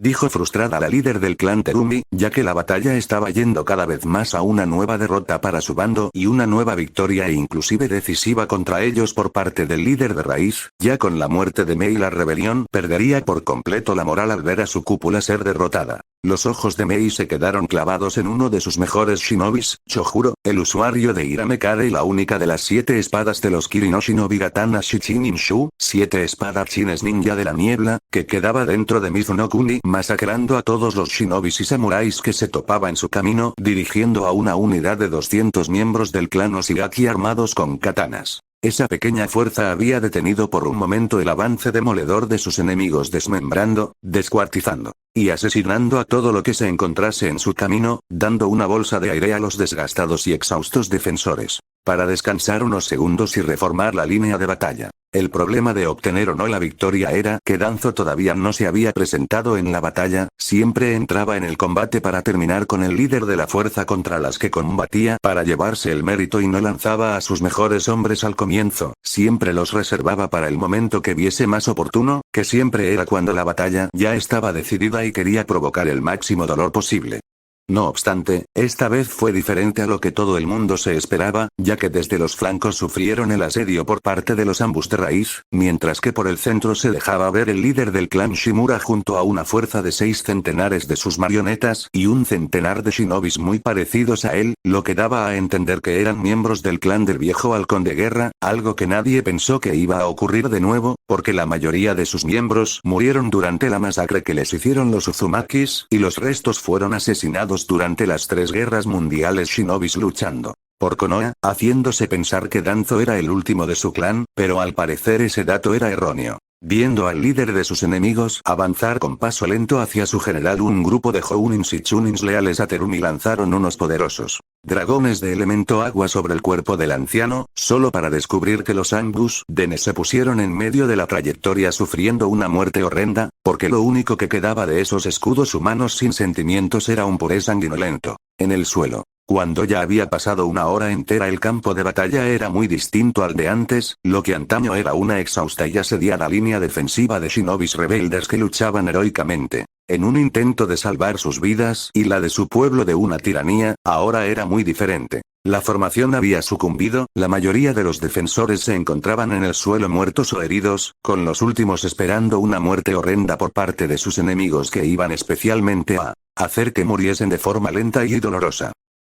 Dijo frustrada la líder del clan Terumi, ya que la batalla estaba yendo cada vez más a una nueva derrota para su bando y una nueva victoria e inclusive decisiva contra ellos por parte del líder de raíz. Ya con la muerte de Mei la rebelión perdería por completo la moral al ver a su cúpula ser derrotada. Los ojos de Mei se quedaron clavados en uno de sus mejores shinobis, Chojuro, el usuario de Hiramekare y la única de las 7 espadas de los Kirino Shinobi Gatana Shichininshu, 7 espadachines ninja de la niebla, que quedaba dentro de Mizuno-kuni, masacrando a todos los shinobis y samuráis que se topaba en su camino, dirigiendo a una unidad de 200 miembros del clan Oshigaki armados con katanas. Esa pequeña fuerza había detenido por un momento el avance demoledor de sus enemigos, desmembrando, descuartizando y asesinando a todo lo que se encontrase en su camino, dando una bolsa de aire a los desgastados y exhaustos defensores, para descansar unos segundos y reformar la línea de batalla. El problema de obtener o no la victoria era que Danzo todavía no se había presentado en la batalla, siempre entraba en el combate para terminar con el líder de la fuerza contra las que combatía para llevarse el mérito y no lanzaba a sus mejores hombres al comienzo, siempre los reservaba para el momento que viese más oportuno, que siempre era cuando la batalla ya estaba decidida y quería provocar el máximo dolor posible. No obstante, esta vez fue diferente a lo que todo el mundo se esperaba, ya que desde los flancos sufrieron el asedio por parte de los ambos de raíz, mientras que por el centro se dejaba ver el líder del clan Shimura junto a una fuerza de 6 centenares de sus marionetas y un centenar de shinobis muy parecidos a él, lo que daba a entender que eran miembros del clan del viejo halcón de guerra, algo que nadie pensó que iba a ocurrir de nuevo, porque la mayoría de sus miembros murieron durante la masacre que les hicieron los Uzumakis, y los restos fueron asesinados durante las 3 guerras mundiales shinobis luchando por Konoha, haciéndose pensar que Danzo era el último de su clan, pero al parecer ese dato era erróneo. Viendo al líder de sus enemigos avanzar con paso lento hacia su general, un grupo de Jounins y Chunins leales a Terumi lanzaron unos poderosos dragones de elemento agua sobre el cuerpo del anciano, solo para descubrir que los Angus Dene se pusieron en medio de la trayectoria sufriendo una muerte horrenda, porque lo único que quedaba de esos escudos humanos sin sentimientos era un puré sanguinolento en el suelo. Cuando ya había pasado una hora entera, el campo de batalla era muy distinto al de antes, lo que antaño era una exhausta y asediada línea defensiva de shinobis rebeldes que luchaban heroicamente en un intento de salvar sus vidas y la de su pueblo de una tiranía, ahora era muy diferente. La formación había sucumbido, la mayoría de los defensores se encontraban en el suelo muertos o heridos, con los últimos esperando una muerte horrenda por parte de sus enemigos que iban especialmente a hacer que muriesen de forma lenta y dolorosa.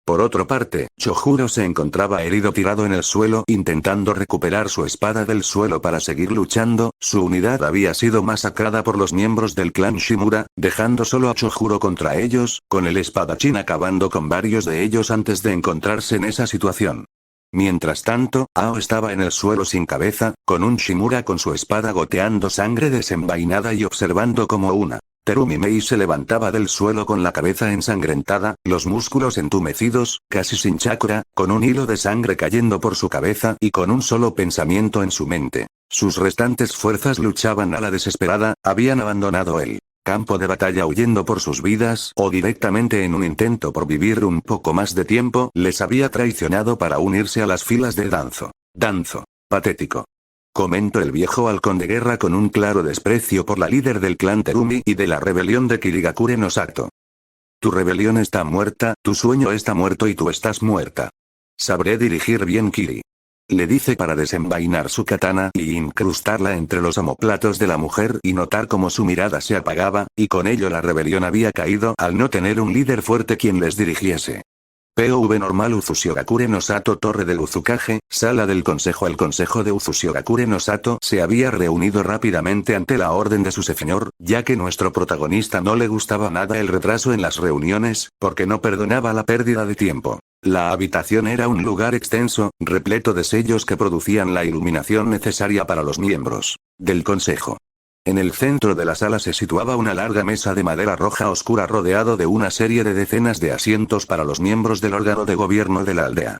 Por otra parte, Chojuro se encontraba herido tirado en el suelo intentando recuperar su espada del suelo para seguir luchando. Su unidad había sido masacrada por los miembros del clan Shimura, dejando solo a Chojuro contra ellos, con el espadachín acabando con varios de ellos antes de encontrarse en esa situación. Mientras tanto, Ao estaba en el suelo sin cabeza, con un Shimura con su espada goteando sangre desenvainada y observando como una Terumi Mei se levantaba del suelo con la cabeza ensangrentada, los músculos entumecidos, casi sin chakra, con un hilo de sangre cayendo por su cabeza y con un solo pensamiento en su mente. Sus restantes fuerzas luchaban a la desesperada, habían abandonado el campo de batalla huyendo por sus vidas o directamente en un intento por vivir un poco más de tiempo les había traicionado para unirse a las filas de Danzo. Danzo. Patético. Comentó el viejo halcón de guerra con un claro desprecio por la líder del clan Terumi y de la rebelión de Kirigakure no Sato. Tu rebelión está muerta, tu sueño está muerto y tú estás muerta. Sabré dirigir bien Kiri. Le dice para desenvainar su katana y incrustarla entre los omóplatos de la mujer y notar cómo su mirada se apagaba, y con ello la rebelión había caído al no tener un líder fuerte quien les dirigiese. POV normal Uzushigakure no Sato Torre del Uzukage, sala del consejo. El consejo de Uzushigakure no Sato se había reunido rápidamente ante la orden de su señor, ya que nuestro protagonista no le gustaba nada el retraso en las reuniones, porque no perdonaba la pérdida de tiempo. La habitación era un lugar extenso, repleto de sellos que producían la iluminación necesaria para los miembros del consejo. En el centro de la sala se situaba una larga mesa de madera roja oscura rodeado de una serie de decenas de asientos para los miembros del órgano de gobierno de la aldea.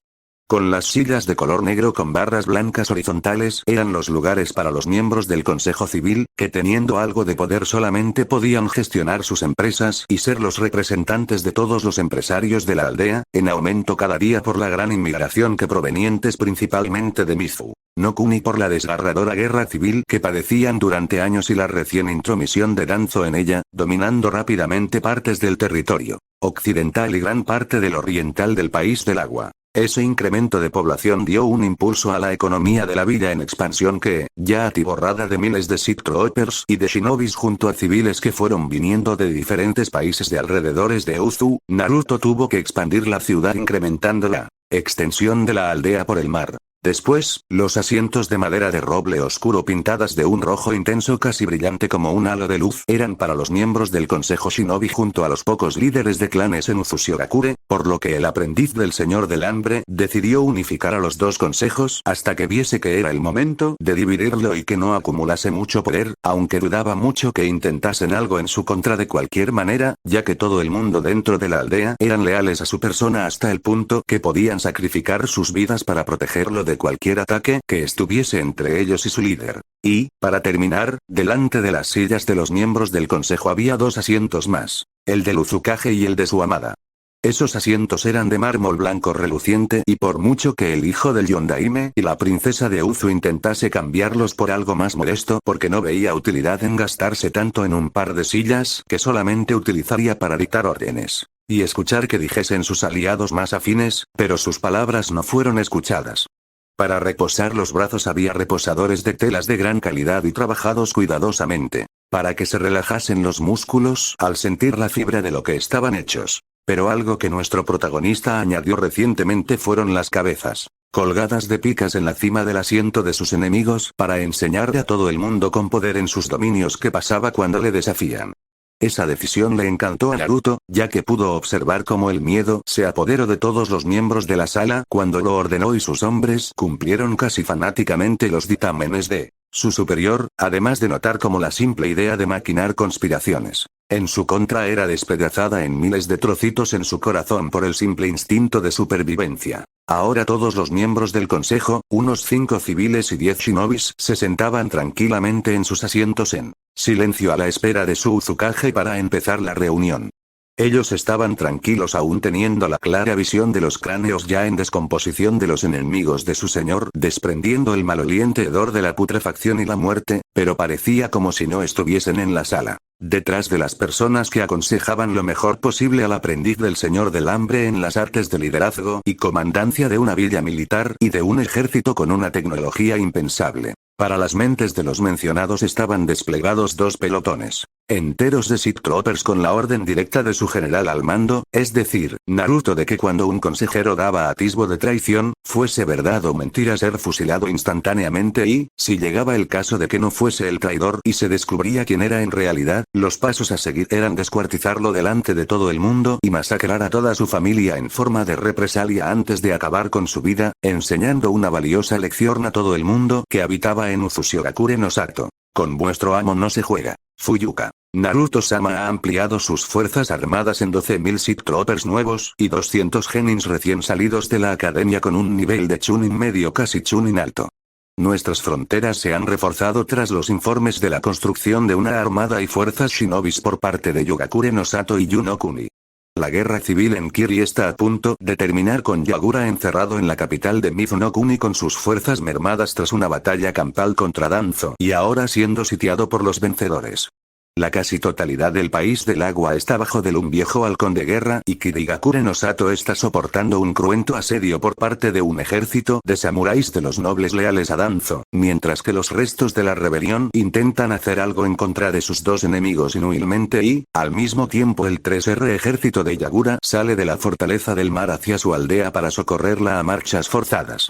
Con las sillas de color negro con barras blancas horizontales eran los lugares para los miembros del Consejo Civil, que teniendo algo de poder solamente podían gestionar sus empresas y ser los representantes de todos los empresarios de la aldea, en aumento cada día por la gran inmigración que provenientes principalmente de Mizu no Kuni por la desgarradora guerra civil que padecían durante años y la recién intromisión de Danzo en ella, dominando rápidamente partes del territorio occidental y gran parte del oriental del país del agua. Ese incremento de población dio un impulso a la economía de la villa en expansión que, ya atiborrada de miles de Sith Troopers y de shinobis junto a civiles que fueron viniendo de diferentes países de alrededores de Uzu, Naruto tuvo que expandir la ciudad incrementando la extensión de la aldea por el mar. Después, los asientos de madera de roble oscuro pintadas de un rojo intenso casi brillante como un halo de luz eran para los miembros del Consejo Shinobi junto a los pocos líderes de clanes en Uzushigakure, por lo que el aprendiz del Señor del Hambre decidió unificar a los dos consejos hasta que viese que era el momento de dividirlo y que no acumulase mucho poder, aunque dudaba mucho que intentasen algo en su contra de cualquier manera, ya que todo el mundo dentro de la aldea eran leales a su persona hasta el punto que podían sacrificar sus vidas para protegerlo de cualquier ataque que estuviese entre ellos y su líder. Y, para terminar, delante de las sillas de los miembros del consejo había dos asientos más, el del Uzukage y el de su amada. Esos asientos eran de mármol blanco reluciente y por mucho que el hijo del Yondaime y la princesa de Uzu intentase cambiarlos por algo más modesto porque no veía utilidad en gastarse tanto en un par de sillas que solamente utilizaría para dictar órdenes. y escuchar que dijesen sus aliados más afines, pero sus palabras no fueron escuchadas. Para reposar los brazos había reposadores de telas de gran calidad y trabajados cuidadosamente, para que se relajasen los músculos al sentir la fibra de lo que estaban hechos. Pero algo que nuestro protagonista añadió recientemente fueron las cabezas, colgadas de picas en la cima del asiento de sus enemigos para enseñarle a todo el mundo con poder en sus dominios qué pasaba cuando le desafían. Esa decisión le encantó a Naruto, ya que pudo observar cómo el miedo se apoderó de todos los miembros de la sala cuando lo ordenó y sus hombres cumplieron casi fanáticamente los dictámenes de su superior, además de notar cómo la simple idea de maquinar conspiraciones en su contra era despedazada en miles de trocitos en su corazón por el simple instinto de supervivencia. Ahora todos los miembros del consejo, unos 5 civiles y 10 shinobis, se sentaban tranquilamente en sus asientos en silencio a la espera de su Uzukage para empezar la reunión. Ellos estaban tranquilos aún teniendo la clara visión de los cráneos ya en descomposición de los enemigos de su señor desprendiendo el maloliente hedor de la putrefacción y la muerte, pero parecía como si no estuviesen en la sala. Detrás de las personas que aconsejaban lo mejor posible al aprendiz del señor del hambre en las artes de liderazgo y comandancia de una villa militar y de un ejército con una tecnología impensable. Para las mentes de los mencionados estaban desplegados 2 pelotones enteros de Sith Troopers con la orden directa de su general al mando, es decir, Naruto, de que cuando un consejero daba atisbo de traición, fuese verdad o mentira, ser fusilado instantáneamente y, si llegaba el caso de que no fuese el traidor y se descubría quién era en realidad, los pasos a seguir eran descuartizarlo delante de todo el mundo y masacrar a toda su familia en forma de represalia antes de acabar con su vida, enseñando una valiosa lección a todo el mundo que habitaba en Uzushiogakure no Sato. Con vuestro amo no se juega. Fuyuka. Naruto-sama ha ampliado sus fuerzas armadas en 12.000 Sith Troopers nuevos y 200 genins recién salidos de la academia con un nivel de Chunin medio casi Chunin alto. Nuestras fronteras se han reforzado tras los informes de la construcción de una armada y fuerzas shinobis por parte de Yogakure no Sato y Yunokuni. La guerra civil en Kiri está a punto de terminar con Yagura encerrado en la capital de Mizunokuni con sus fuerzas mermadas tras una batalla campal contra Danzo y ahora siendo sitiado por los vencedores. La casi totalidad del país del agua está bajo del un viejo halcón de guerra y Kirigakure no Sato está soportando un cruento asedio por parte de un ejército de samuráis de los nobles leales a Danzo, mientras que los restos de la rebelión intentan hacer algo en contra de sus 2 enemigos inútilmente y, al mismo tiempo el 3R ejército de Yagura sale de la fortaleza del mar hacia su aldea para socorrerla a marchas forzadas.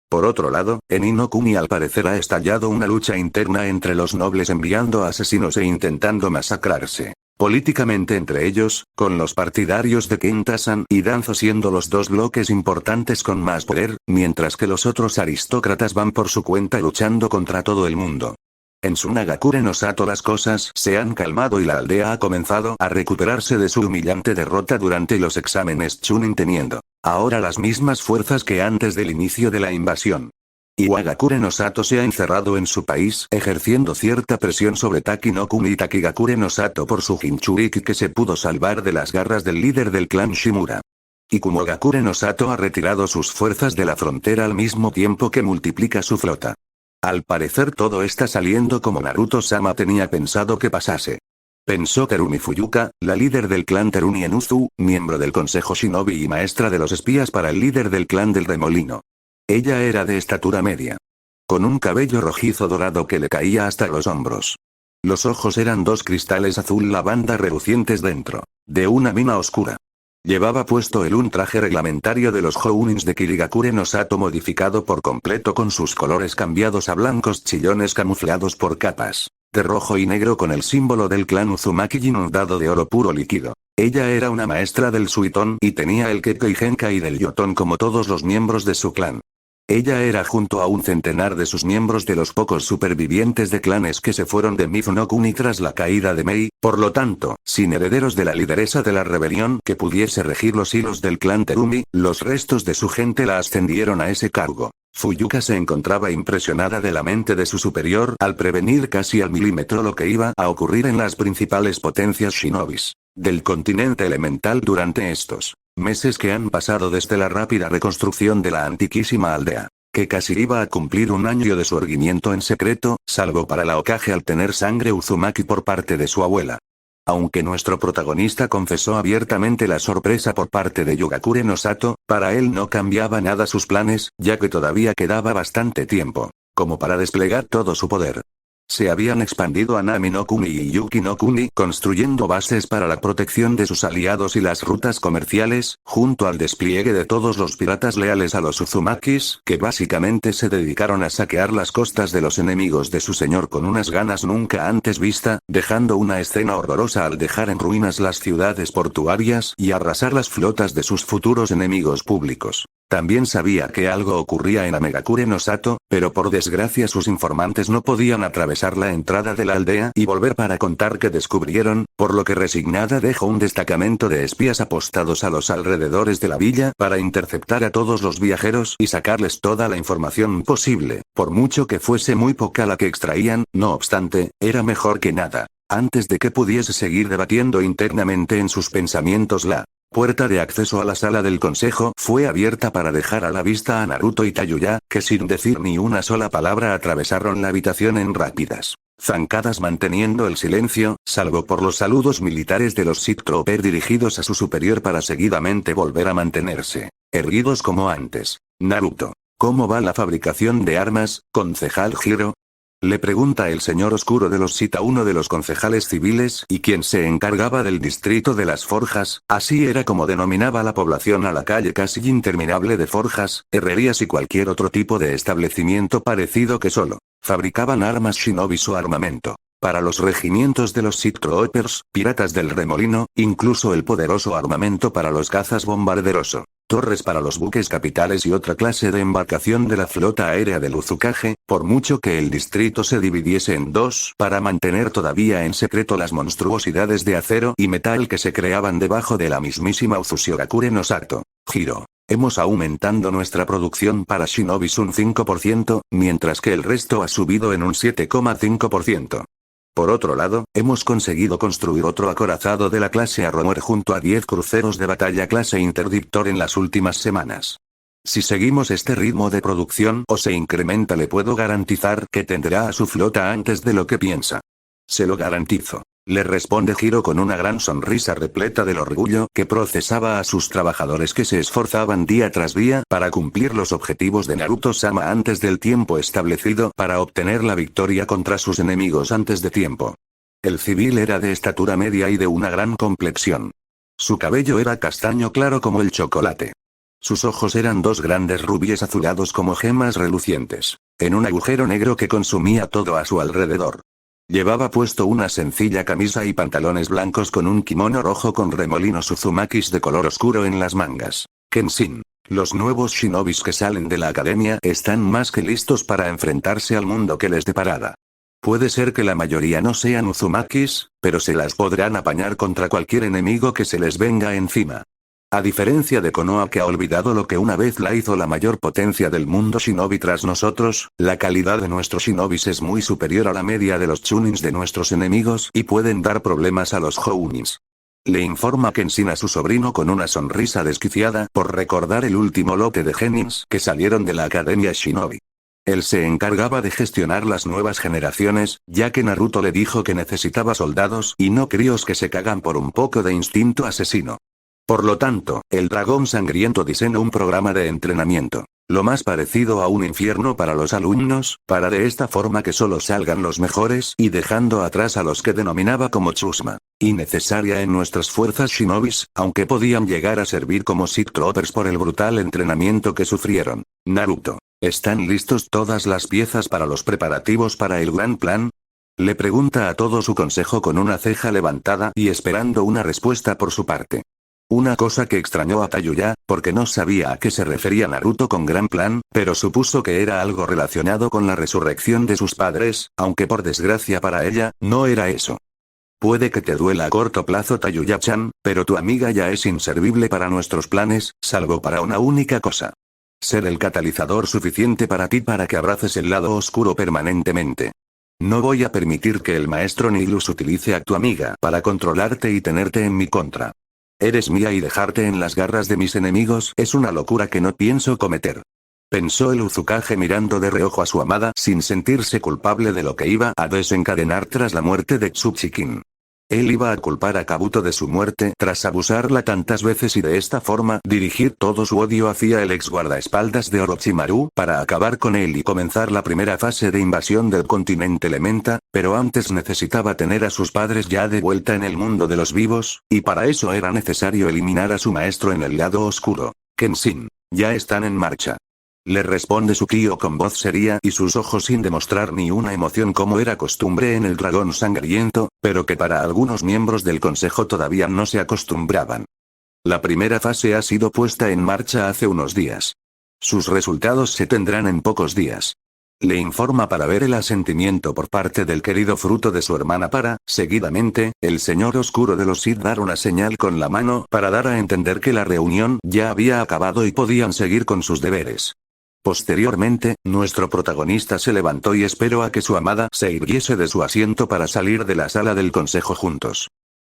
Por otro lado, en Inokuni al parecer ha estallado una lucha interna entre los nobles enviando asesinos e intentando masacrarse políticamente entre ellos, con los partidarios de Kenta-san y Danzo siendo los 2 bloques importantes con más poder, mientras que los otros aristócratas van por su cuenta luchando contra todo el mundo. En Sunagakure no Sato las cosas se han calmado y la aldea ha comenzado a recuperarse de su humillante derrota durante los exámenes Chunin teniendo ahora las mismas fuerzas que antes del inicio de la invasión. Iwagakure no Sato se ha encerrado en su país ejerciendo cierta presión sobre Taki no Kuni y Takigakure no Sato por su Jinchuriki que se pudo salvar de las garras del líder del clan Shimura. Y Kumogakure no Sato ha retirado sus fuerzas de la frontera al mismo tiempo que multiplica su flota. Al parecer todo está saliendo como Naruto-sama tenía pensado que pasase. Pensó Terumi Fuyuka, la líder del clan Teruni en Uzu, miembro del consejo shinobi y maestra de los espías para el líder del clan del remolino. Ella era de estatura media. Con un cabello rojizo dorado que le caía hasta los hombros. Los ojos eran 2 cristales azul lavanda relucientes dentro de una mina oscura. Llevaba puesto un traje reglamentario de los Jounins de Kirigakure no Sato modificado por completo con sus colores cambiados a blancos chillones camuflados por capas de rojo y negro con el símbolo del clan Uzumaki inundado de oro puro líquido. Ella era una maestra del Suiton y tenía el Kekkei Genkai del Yoton como todos los miembros de su clan. Ella era junto a un centenar de sus miembros de los pocos supervivientes de clanes que se fueron de Mizunokuni tras la caída de Mei, por lo tanto, sin herederos de la lideresa de la rebelión que pudiese regir los hilos del clan Terumi, los restos de su gente la ascendieron a ese cargo. Fuyuka se encontraba impresionada de la mente de su superior al prevenir casi al milímetro lo que iba a ocurrir en las principales potencias shinobis del continente elemental durante estos meses que han pasado desde la rápida reconstrucción de la antiquísima aldea, que casi iba a cumplir un año de su erguimiento en secreto, salvo para la Hokage al tener sangre Uzumaki por parte de su abuela. Aunque nuestro protagonista confesó abiertamente la sorpresa por parte de Yogakure no Sato, para él no cambiaba nada sus planes, ya que todavía quedaba bastante tiempo como para desplegar todo su poder. Se habían expandido a Nami no Kuni y Yuki no Kuni, construyendo bases para la protección de sus aliados y las rutas comerciales, junto al despliegue de todos los piratas leales a los Uzumakis, que básicamente se dedicaron a saquear las costas de los enemigos de su señor con unas ganas nunca antes vista, dejando una escena horrorosa al dejar en ruinas las ciudades portuarias y arrasar las flotas de sus futuros enemigos públicos. También sabía que algo ocurría en Amegakure no Sato, pero por desgracia sus informantes no podían atravesar la entrada de la aldea y volver para contar qué descubrieron, por lo que resignada dejó un destacamento de espías apostados a los alrededores de la villa para interceptar a todos los viajeros y sacarles toda la información posible, por mucho que fuese muy poca la que extraían, no obstante, era mejor que nada. Antes de que pudiese seguir debatiendo internamente en sus pensamientos, la puerta de acceso a la sala del consejo fue abierta para dejar a la vista a Naruto y Tayuya, que sin decir ni una sola palabra atravesaron la habitación en rápidas zancadas manteniendo el silencio, salvo por los saludos militares de los Sith Trooper dirigidos a su superior para seguidamente volver a mantenerse erguidos como antes. Naruto. ¿Cómo va la fabricación de armas, concejal Hiro? Le pregunta el señor oscuro de los Sith a uno de los concejales civiles y quien se encargaba del distrito de las forjas, así era como denominaba la población a la calle casi interminable de forjas, herrerías y cualquier otro tipo de establecimiento parecido que solo fabricaban armas shinobis o armamento. Para los regimientos de los Sith Troopers, piratas del remolino, incluso el poderoso armamento para los cazas bombarderoso, torres para los buques capitales y otra clase de embarcación de la flota aérea del Uzukage, por mucho que el distrito se dividiese en dos para mantener todavía en secreto las monstruosidades de acero y metal que se creaban debajo de la mismísima Uzushigakure no Sato. Hiro. Hemos aumentando nuestra producción para shinobis un 5%, mientras que el resto ha subido en un 7,5%. Por otro lado, hemos conseguido construir otro acorazado de la clase Arrowhead junto a 10 cruceros de batalla clase Interdictor en las últimas semanas. Si seguimos este ritmo de producción o se incrementa, le puedo garantizar que tendrá a su flota antes de lo que piensa. Se lo garantizo. Le responde Hiro con una gran sonrisa repleta del orgullo que procesaba a sus trabajadores que se esforzaban día tras día para cumplir los objetivos de Naruto-sama antes del tiempo establecido para obtener la victoria contra sus enemigos antes de tiempo. El civil era de estatura media y de una gran complexión. Su cabello era castaño claro como el chocolate. Sus ojos eran dos grandes rubíes azulados como gemas relucientes, en un agujero negro que consumía todo a su alrededor. Llevaba puesto una sencilla camisa y pantalones blancos con un kimono rojo con remolinos uzumakis de color oscuro en las mangas. Kenshin. Los nuevos shinobis que salen de la academia están más que listos para enfrentarse al mundo que les deparara. Puede ser que la mayoría no sean uzumakis, pero se las podrán apañar contra cualquier enemigo que se les venga encima. A diferencia de Konoha, que ha olvidado lo que una vez la hizo la mayor potencia del mundo shinobi tras nosotros, la calidad de nuestros shinobis es muy superior a la media de los chunins de nuestros enemigos y pueden dar problemas a los jounins. Le informa Kenshin a su sobrino con una sonrisa desquiciada por recordar el último lote de genins que salieron de la academia shinobi. Él se encargaba de gestionar las nuevas generaciones, ya que Naruto le dijo que necesitaba soldados y no críos que se cagan por un poco de instinto asesino. Por lo tanto, el dragón sangriento diseñó un programa de entrenamiento, lo más parecido a un infierno para los alumnos, para de esta forma que solo salgan los mejores y dejando atrás a los que denominaba como chusma, innecesaria en nuestras fuerzas shinobis, aunque podían llegar a servir como Sith Troopers por el brutal entrenamiento que sufrieron. Naruto. ¿Están listos todas las piezas para los preparativos para el gran plan? Le pregunta a todo su consejo con una ceja levantada y esperando una respuesta por su parte. Una cosa que extrañó a Tayuya, porque no sabía a qué se refería Naruto con gran plan, pero supuso que era algo relacionado con la resurrección de sus padres, aunque por desgracia para ella, no era eso. Puede que te duela a corto plazo Tayuya-chan, pero tu amiga ya es inservible para nuestros planes, salvo para una única cosa. Ser el catalizador suficiente para ti para que abraces el lado oscuro permanentemente. No voy a permitir que el maestro Nilus utilice a tu amiga para controlarte y tenerte en mi contra. Eres mía y dejarte en las garras de mis enemigos es una locura que no pienso cometer. Pensó el Uzukage mirando de reojo a su amada sin sentirse culpable de lo que iba a desencadenar tras la muerte de Tsuchikin. Él iba a culpar a Kabuto de su muerte tras abusarla tantas veces y de esta forma dirigir todo su odio hacia el ex guardaespaldas de Orochimaru para acabar con él y comenzar la primera fase de invasión del continente Elementa, pero antes necesitaba tener a sus padres ya de vuelta en el mundo de los vivos, y para eso era necesario eliminar a su maestro en el lado oscuro. Kenshin. Ya están en marcha. Le responde su tío con voz seria y sus ojos sin demostrar ni una emoción como era costumbre en el dragón sangriento, pero que para algunos miembros del consejo todavía no se acostumbraban. La primera fase ha sido puesta en marcha hace unos días. Sus resultados se tendrán en pocos días. Le informa para ver el asentimiento por parte del querido fruto de su hermana para, seguidamente, el señor oscuro de los Sith dar una señal con la mano para dar a entender que la reunión ya había acabado y podían seguir con sus deberes. Posteriormente, nuestro protagonista se levantó y esperó a que su amada se irguiese de su asiento para salir de la sala del consejo juntos.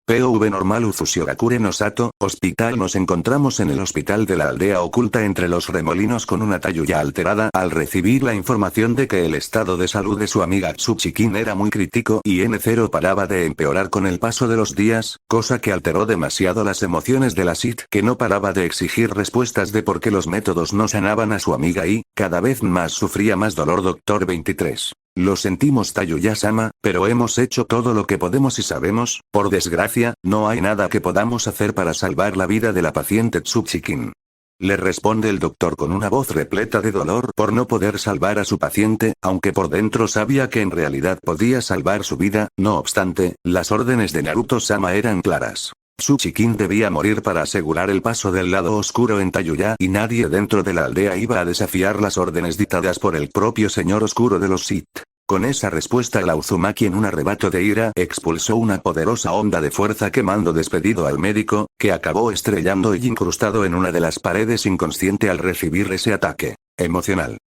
POV normal Uzushigakure no Sato, hospital. Nos encontramos en el hospital de la aldea oculta entre los remolinos con una Tayuya alterada al recibir la información de que el estado de salud de su amiga Tsuchikin era muy crítico y N0 paraba de empeorar con el paso de los días, cosa que alteró demasiado las emociones de la Sith que no paraba de exigir respuestas de por qué los métodos no sanaban a su amiga y, cada vez más sufría más dolor. Doctor 23. Lo sentimos Tayuya-sama, pero hemos hecho todo lo que podemos y sabemos, por desgracia, no hay nada que podamos hacer para salvar la vida de la paciente Tsuchikin. Le responde el doctor con una voz repleta de dolor por no poder salvar a su paciente, aunque por dentro sabía que en realidad podía salvar su vida. No obstante, las órdenes de Naruto-sama eran claras. Tsuchikin debía morir para asegurar el paso del lado oscuro en Tayuya y nadie dentro de la aldea iba a desafiar las órdenes dictadas por el propio señor oscuro de los Sith. Con esa respuesta la Uzumaki en un arrebato de ira expulsó una poderosa onda de fuerza quemando despedido al médico, que acabó estrellando y incrustado en una de las paredes inconsciente al recibir ese ataque emocional.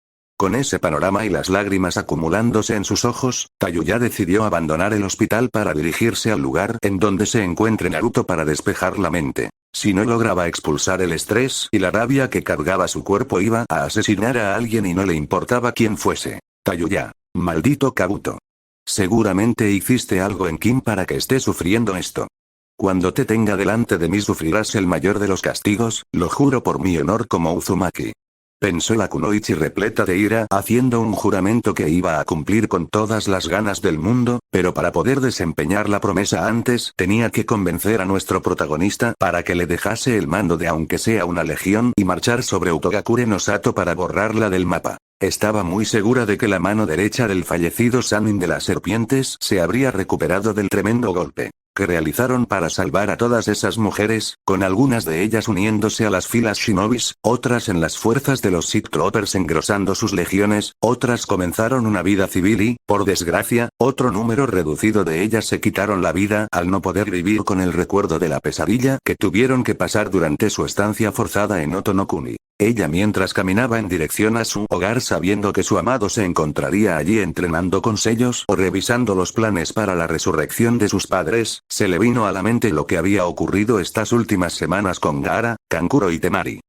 Con ese panorama y las lágrimas acumulándose en sus ojos, Tayuya decidió abandonar el hospital para dirigirse al lugar en donde se encuentre Naruto para despejar la mente. Si no lograba expulsar el estrés y la rabia que cargaba su cuerpo iba a asesinar a alguien y no le importaba quién fuese. Tayuya. Maldito Kabuto. Seguramente hiciste algo en Kim para que esté sufriendo esto. Cuando te tenga delante de mí sufrirás el mayor de los castigos, lo juro por mi honor como Uzumaki. Pensó la Kunoichi repleta de ira haciendo un juramento que iba a cumplir con todas las ganas del mundo, pero para poder desempeñar la promesa antes tenía que convencer a nuestro protagonista para que le dejase el mando de aunque sea una legión y marchar sobre Utogakure no Sato para borrarla del mapa. Estaba muy segura de que la mano derecha del fallecido Sannin de las serpientes se habría recuperado del tremendo golpe que realizaron para salvar a todas esas mujeres, con algunas de ellas uniéndose a las filas shinobis, otras en las fuerzas de los Sith Troopers engrosando sus legiones, otras comenzaron una vida civil y, por desgracia, otro número reducido de ellas se quitaron la vida al no poder vivir con el recuerdo de la pesadilla que tuvieron que pasar durante su estancia forzada en Oto no Kuni. Ella mientras caminaba en dirección a su hogar sabiendo que su amado se encontraría allí entrenando con sellos o revisando los planes para la resurrección de sus padres, se le vino a la mente lo que había ocurrido estas últimas semanas con Gaara, Kankuro y Temari.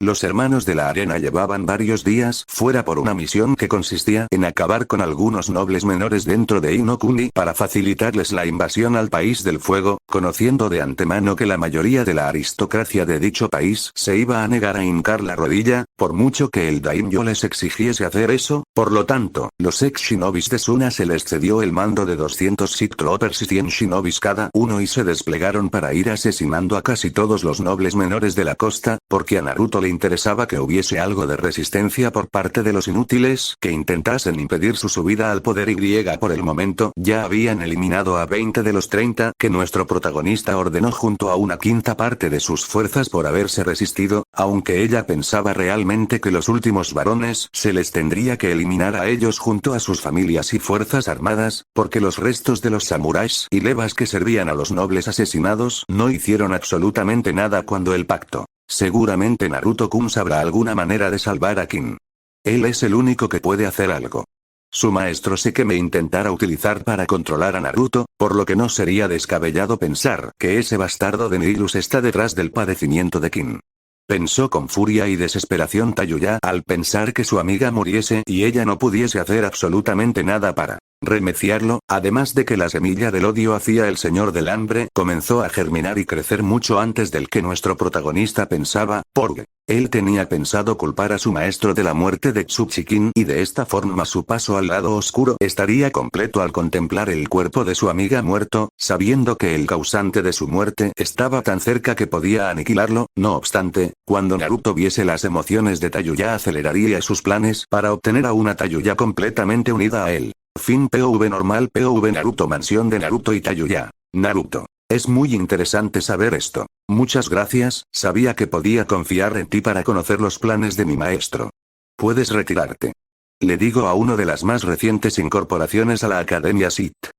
Los hermanos de la arena llevaban varios días fuera por una misión que consistía en acabar con algunos nobles menores dentro de Inokuni para facilitarles la invasión al país del fuego, conociendo de antemano que la mayoría de la aristocracia de dicho país se iba a negar a hincar la rodilla, por mucho que el daimyo les exigiese hacer eso. Por lo tanto, los ex shinobis de Suna se les cedió el mando de 200 Sith Troopers y 100 shinobis cada uno y se desplegaron para ir asesinando a casi todos los nobles menores de la costa, porque a Naruto le interesaba que hubiese algo de resistencia por parte de los inútiles que intentasen impedir su subida al poder y por el momento ya habían eliminado a 20 de los 30 que nuestro protagonista ordenó junto a una quinta parte de sus fuerzas por haberse resistido, aunque ella pensaba realmente que los últimos varones se les tendría que eliminar a ellos junto a sus familias y fuerzas armadas, porque los restos de los samuráis y levas que servían a los nobles asesinados no hicieron absolutamente nada cuando el pacto. Seguramente Naruto-kun sabrá alguna manera de salvar a Kim. Él es el único que puede hacer algo. Su maestro sé que me intentará utilizar para controlar a Naruto, por lo que no sería descabellado pensar que ese bastardo de Nihilus está detrás del padecimiento de Kim. Pensó con furia y desesperación Tayuya al pensar que su amiga muriese y ella no pudiese hacer absolutamente nada para remeciarlo, además de que la semilla del odio hacia el Señor del Hambre comenzó a germinar y crecer mucho antes del que nuestro protagonista pensaba, porque él tenía pensado culpar a su maestro de la muerte de Tsuchikin y de esta forma su paso al lado oscuro estaría completo al contemplar el cuerpo de su amiga muerto, sabiendo que el causante de su muerte estaba tan cerca que podía aniquilarlo. No obstante, cuando Naruto viese las emociones de Tayuya aceleraría sus planes para obtener a una Tayuya completamente unida a él. Fin POV normal POV Naruto mansión de Naruto y Tayuya. Naruto. Es muy interesante saber esto. Muchas gracias, sabía que podía confiar en ti para conocer los planes de mi maestro. Puedes retirarte. Le digo a uno de las más recientes incorporaciones a la Academia Sith.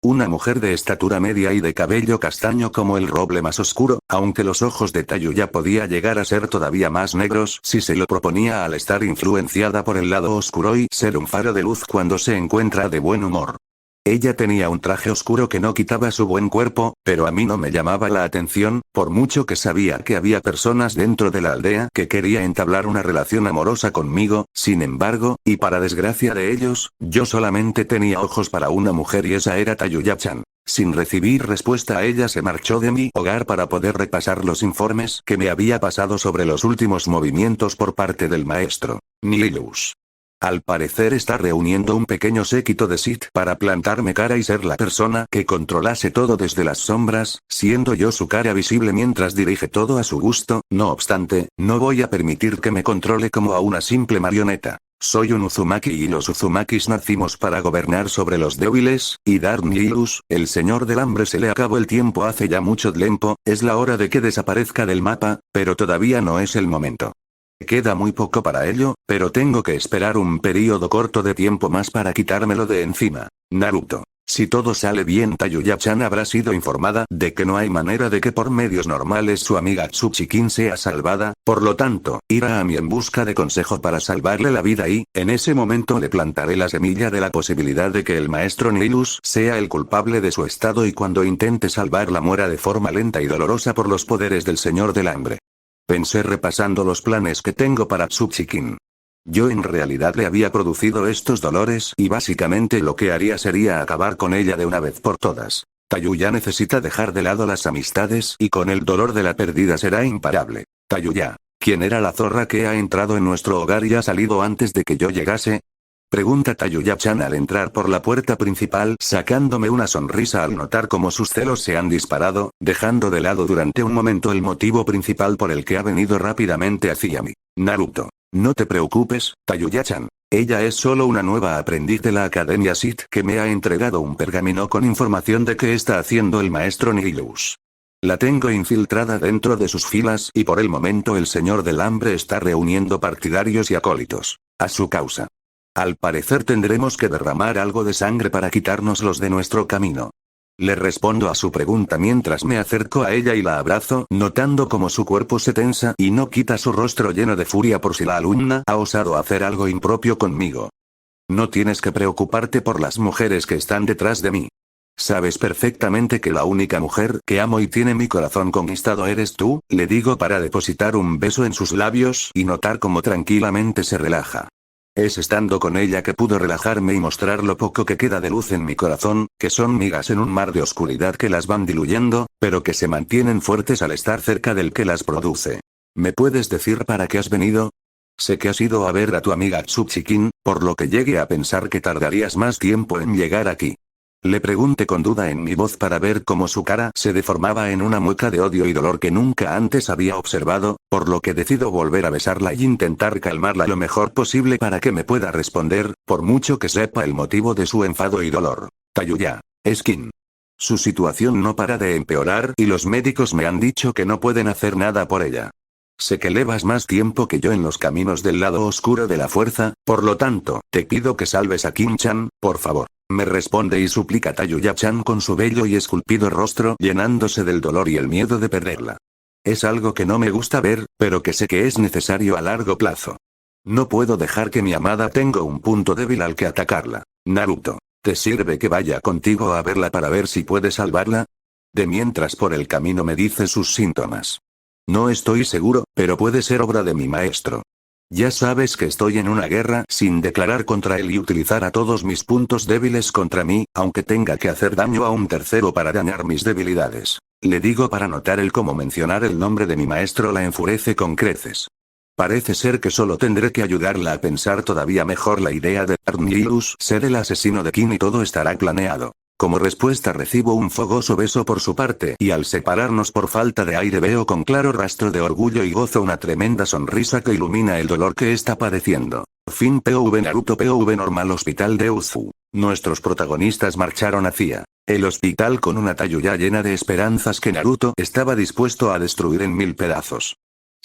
Una mujer de estatura media y de cabello castaño como el roble más oscuro, aunque los ojos de Tayuya podía llegar a ser todavía más negros si se lo proponía al estar influenciada por el lado oscuro y ser un faro de luz cuando se encuentra de buen humor. Ella tenía un traje oscuro que no quitaba su buen cuerpo, pero a mí no me llamaba la atención, por mucho que sabía que había personas dentro de la aldea que quería entablar una relación amorosa conmigo. Sin embargo, y para desgracia de ellos, yo solamente tenía ojos para una mujer y esa era Tayuya-chan. Sin recibir respuesta ella se marchó de mi hogar para poder repasar los informes que me había pasado sobre los últimos movimientos por parte del maestro Nihilus. Al parecer está reuniendo un pequeño séquito de Sith para plantarme cara y ser la persona que controlase todo desde las sombras, siendo yo su cara visible mientras dirige todo a su gusto. No obstante, no voy a permitir que me controle como a una simple marioneta. Soy un Uzumaki y los Uzumakis nacimos para gobernar sobre los débiles, y Dark Nihilus, el señor del hambre se le acabó el tiempo hace ya mucho tiempo, es la hora de que desaparezca del mapa, pero todavía no es el momento. Queda muy poco para ello, pero tengo que esperar un período corto de tiempo más para quitármelo de encima. Naruto. Si todo sale bien Tayuya-chan habrá sido informada de que no hay manera de que por medios normales su amiga Tsuchikin sea salvada, por lo tanto, irá a mí en busca de consejo para salvarle la vida y, en ese momento le plantaré la semilla de la posibilidad de que el maestro Nihilus sea el culpable de su estado y cuando intente salvarla muera de forma lenta y dolorosa por los poderes del Señor del Hambre. Pensé repasando los planes que tengo para Tsuchikin. Yo en realidad le había producido estos dolores y básicamente lo que haría sería acabar con ella de una vez por todas. Tayuya necesita dejar de lado las amistades y con el dolor de la pérdida será imparable. Tayuya, ¿quién era la zorra que ha entrado en nuestro hogar y ha salido antes de que yo llegase? Pregunta Tayuya-chan al entrar por la puerta principal sacándome una sonrisa al notar cómo sus celos se han disparado, dejando de lado durante un momento el motivo principal por el que ha venido rápidamente hacia mí. Naruto. No te preocupes, Tayuya-chan. Ella es solo una nueva aprendiz de la Academia Sith que me ha entregado un pergamino con información de qué está haciendo el maestro Nihilus. La tengo infiltrada dentro de sus filas y por el momento el Señor del Hambre está reuniendo partidarios y acólitos a su causa. Al parecer tendremos que derramar algo de sangre para quitárnoslos de nuestro camino. Le respondo a su pregunta mientras me acerco a ella y la abrazo, notando cómo su cuerpo se tensa y no quita su rostro lleno de furia por si la alumna ha osado hacer algo impropio conmigo. No tienes que preocuparte por las mujeres que están detrás de mí. Sabes perfectamente que la única mujer que amo y tiene mi corazón conquistado eres tú, le digo para depositar un beso en sus labios y notar cómo tranquilamente se relaja. Es estando con ella que pudo relajarme y mostrar lo poco que queda de luz en mi corazón, que son migas en un mar de oscuridad que las van diluyendo, pero que se mantienen fuertes al estar cerca del que las produce. ¿Me puedes decir para qué has venido? Sé que has ido a ver a tu amiga Tsuchikin, por lo que llegué a pensar que tardarías más tiempo en llegar aquí. Le pregunté con duda en mi voz para ver cómo su cara se deformaba en una mueca de odio y dolor que nunca antes había observado, por lo que decido volver a besarla y intentar calmarla lo mejor posible para que me pueda responder, por mucho que sepa el motivo de su enfado y dolor. Tayuya. Skin. Su situación no para de empeorar y los médicos me han dicho que no pueden hacer nada por ella. Sé que llevas más tiempo que yo en los caminos del lado oscuro de la fuerza, por lo tanto, te pido que salves a Kim-chan, por favor. Me responde y suplica Tayuya-chan con su bello y esculpido rostro llenándose del dolor y el miedo de perderla. Es algo que no me gusta ver, pero que sé que es necesario a largo plazo. No puedo dejar que mi amada tenga un punto débil al que atacarla. Naruto, ¿te sirve que vaya contigo a verla para ver si puede salvarla? De mientras por el camino me dice sus síntomas. No estoy seguro, pero puede ser obra de mi maestro. Ya sabes que estoy en una guerra sin declarar contra él y utilizar a todos mis puntos débiles contra mí, aunque tenga que hacer daño a un tercero para dañar mis debilidades. Le digo para notar el cómo mencionar el nombre de mi maestro la enfurece con creces. Parece ser que solo tendré que ayudarla a pensar todavía mejor la idea de Dark Nihilus ser el asesino de King y todo estará planeado. Como respuesta recibo un fogoso beso por su parte y al separarnos por falta de aire veo con claro rastro de orgullo y gozo una tremenda sonrisa que ilumina el dolor que está padeciendo. Fin POV Naruto POV normal Hospital de Uzu. Nuestros protagonistas marcharon hacia el hospital con una Tayuya llena de esperanzas que Naruto estaba dispuesto a destruir en 1000 pedazos.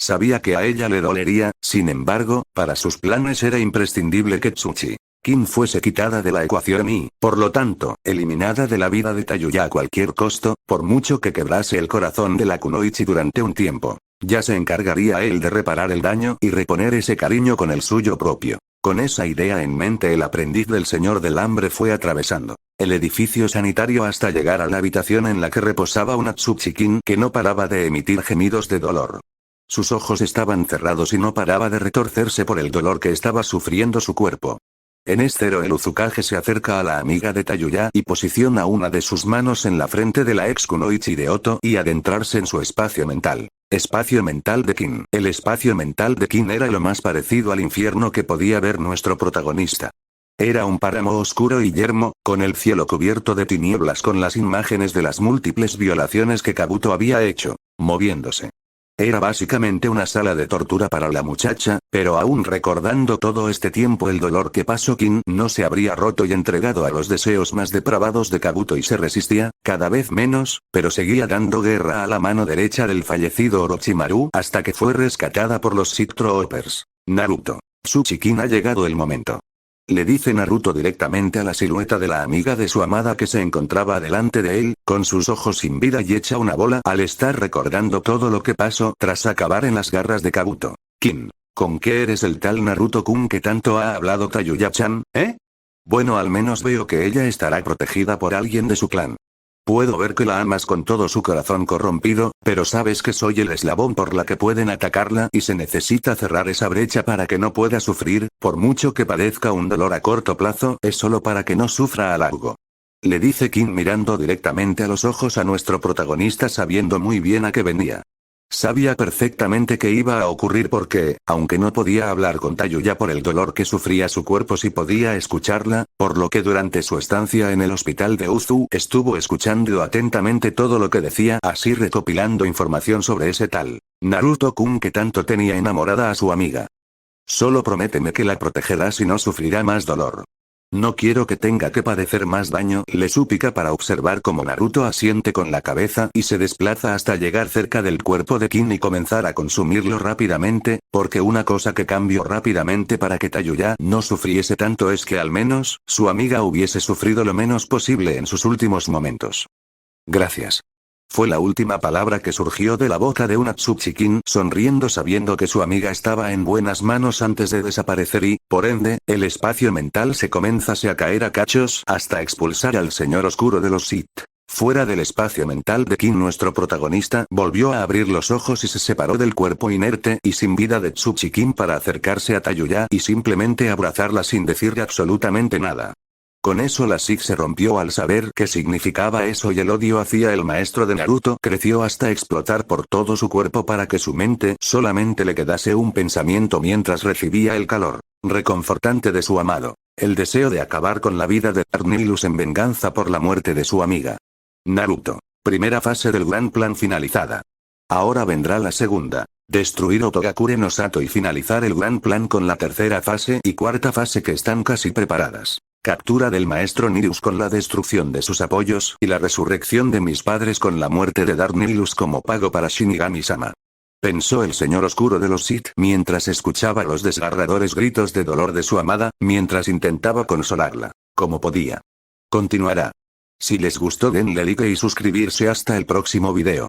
Sabía que a ella le dolería, sin embargo, para sus planes era imprescindible que Tsuchi-kin fuese quitada de la ecuación y, por lo tanto, eliminada de la vida de Tayuya a cualquier costo, por mucho que quebrase el corazón de la Kunoichi durante un tiempo. Ya se encargaría él de reparar el daño y reponer ese cariño con el suyo propio. Con esa idea en mente el aprendiz del Señor del Hambre fue atravesando el edificio sanitario hasta llegar a la habitación en la que reposaba una Tsuchi-kin que no paraba de emitir gemidos de dolor. Sus ojos estaban cerrados y no paraba de retorcerse por el dolor que estaba sufriendo su cuerpo. En estero el Uzukage se acerca a la amiga de Tayuya y posiciona una de sus manos en la frente de la ex Kunoichi de Oto y adentrarse en su espacio mental. Espacio mental de Kin. El espacio mental de Kin era lo más parecido al infierno que podía ver nuestro protagonista. Era un páramo oscuro y yermo, con el cielo cubierto de tinieblas con las imágenes de las múltiples violaciones que Kabuto había hecho, moviéndose. Era básicamente una sala de tortura para la muchacha, pero aún recordando todo este tiempo el dolor que pasó Kin no se habría roto y entregado a los deseos más depravados de Kabuto y se resistía, cada vez menos, pero seguía dando guerra a la mano derecha del fallecido Orochimaru hasta que fue rescatada por los Sith Troopers. Naruto. Tsuchi-kin ha llegado el momento. Le dice Naruto directamente a la silueta de la amiga de su amada que se encontraba delante de él, con sus ojos sin vida y hecha una bola al estar recordando todo lo que pasó tras acabar en las garras de Kabuto. Kin, ¿con qué eres el tal Naruto-kun que tanto ha hablado Tayuya-chan, Bueno, al menos veo que ella estará protegida por alguien de su clan. Puedo ver que la amas con todo su corazón corrompido, pero sabes que soy el eslabón por la que pueden atacarla y se necesita cerrar esa brecha para que no pueda sufrir, por mucho que padezca un dolor a corto plazo, es solo para que no sufra a largo. Le dice Kin mirando directamente a los ojos a nuestro protagonista sabiendo muy bien a qué venía. Sabía perfectamente que iba a ocurrir porque, aunque no podía hablar con Tayuya por el dolor que sufría su cuerpo sí podía escucharla, por lo que durante su estancia en el hospital de Uzu estuvo escuchando atentamente todo lo que decía así recopilando información sobre ese tal Naruto-kun que tanto tenía enamorada a su amiga. Solo prométeme que la protegerás y no sufrirá más dolor. No quiero que tenga que padecer más daño, le suplica para observar cómo Naruto asiente con la cabeza y se desplaza hasta llegar cerca del cuerpo de Kin y comenzar a consumirlo rápidamente, porque una cosa que cambió rápidamente para que Tayuya no sufriese tanto es que al menos, su amiga hubiese sufrido lo menos posible en sus últimos momentos. Gracias. Fue la última palabra que surgió de la boca de una Tsuchi-kin sonriendo sabiendo que su amiga estaba en buenas manos antes de desaparecer y, por ende, el espacio mental se comenzase a caer a cachos hasta expulsar al señor oscuro de los Sith. Fuera del espacio mental de Kin nuestro protagonista volvió a abrir los ojos y se separó del cuerpo inerte y sin vida de Tsuchi-kin para acercarse a Tayuya y simplemente abrazarla sin decirle absolutamente nada. Con eso la Sig se rompió al saber qué significaba eso y el odio hacia el maestro de Naruto creció hasta explotar por todo su cuerpo para que su mente solamente le quedase un pensamiento mientras recibía el calor reconfortante de su amado, el deseo de acabar con la vida de Dark Nihilus en venganza por la muerte de su amiga. Naruto. Primera fase del gran plan finalizada. Ahora vendrá la segunda. Destruir Otogakure no Sato y finalizar el gran plan con la tercera fase y cuarta fase que están casi preparadas. Captura del maestro Nihilus con la destrucción de sus apoyos y la resurrección de mis padres con la muerte de Dark Nihilus como pago para Shinigami-sama. Pensó el señor oscuro de los Sith mientras escuchaba los desgarradores gritos de dolor de su amada, mientras intentaba consolarla, como podía. Continuará. Si les gustó denle like y suscribirse hasta el próximo video.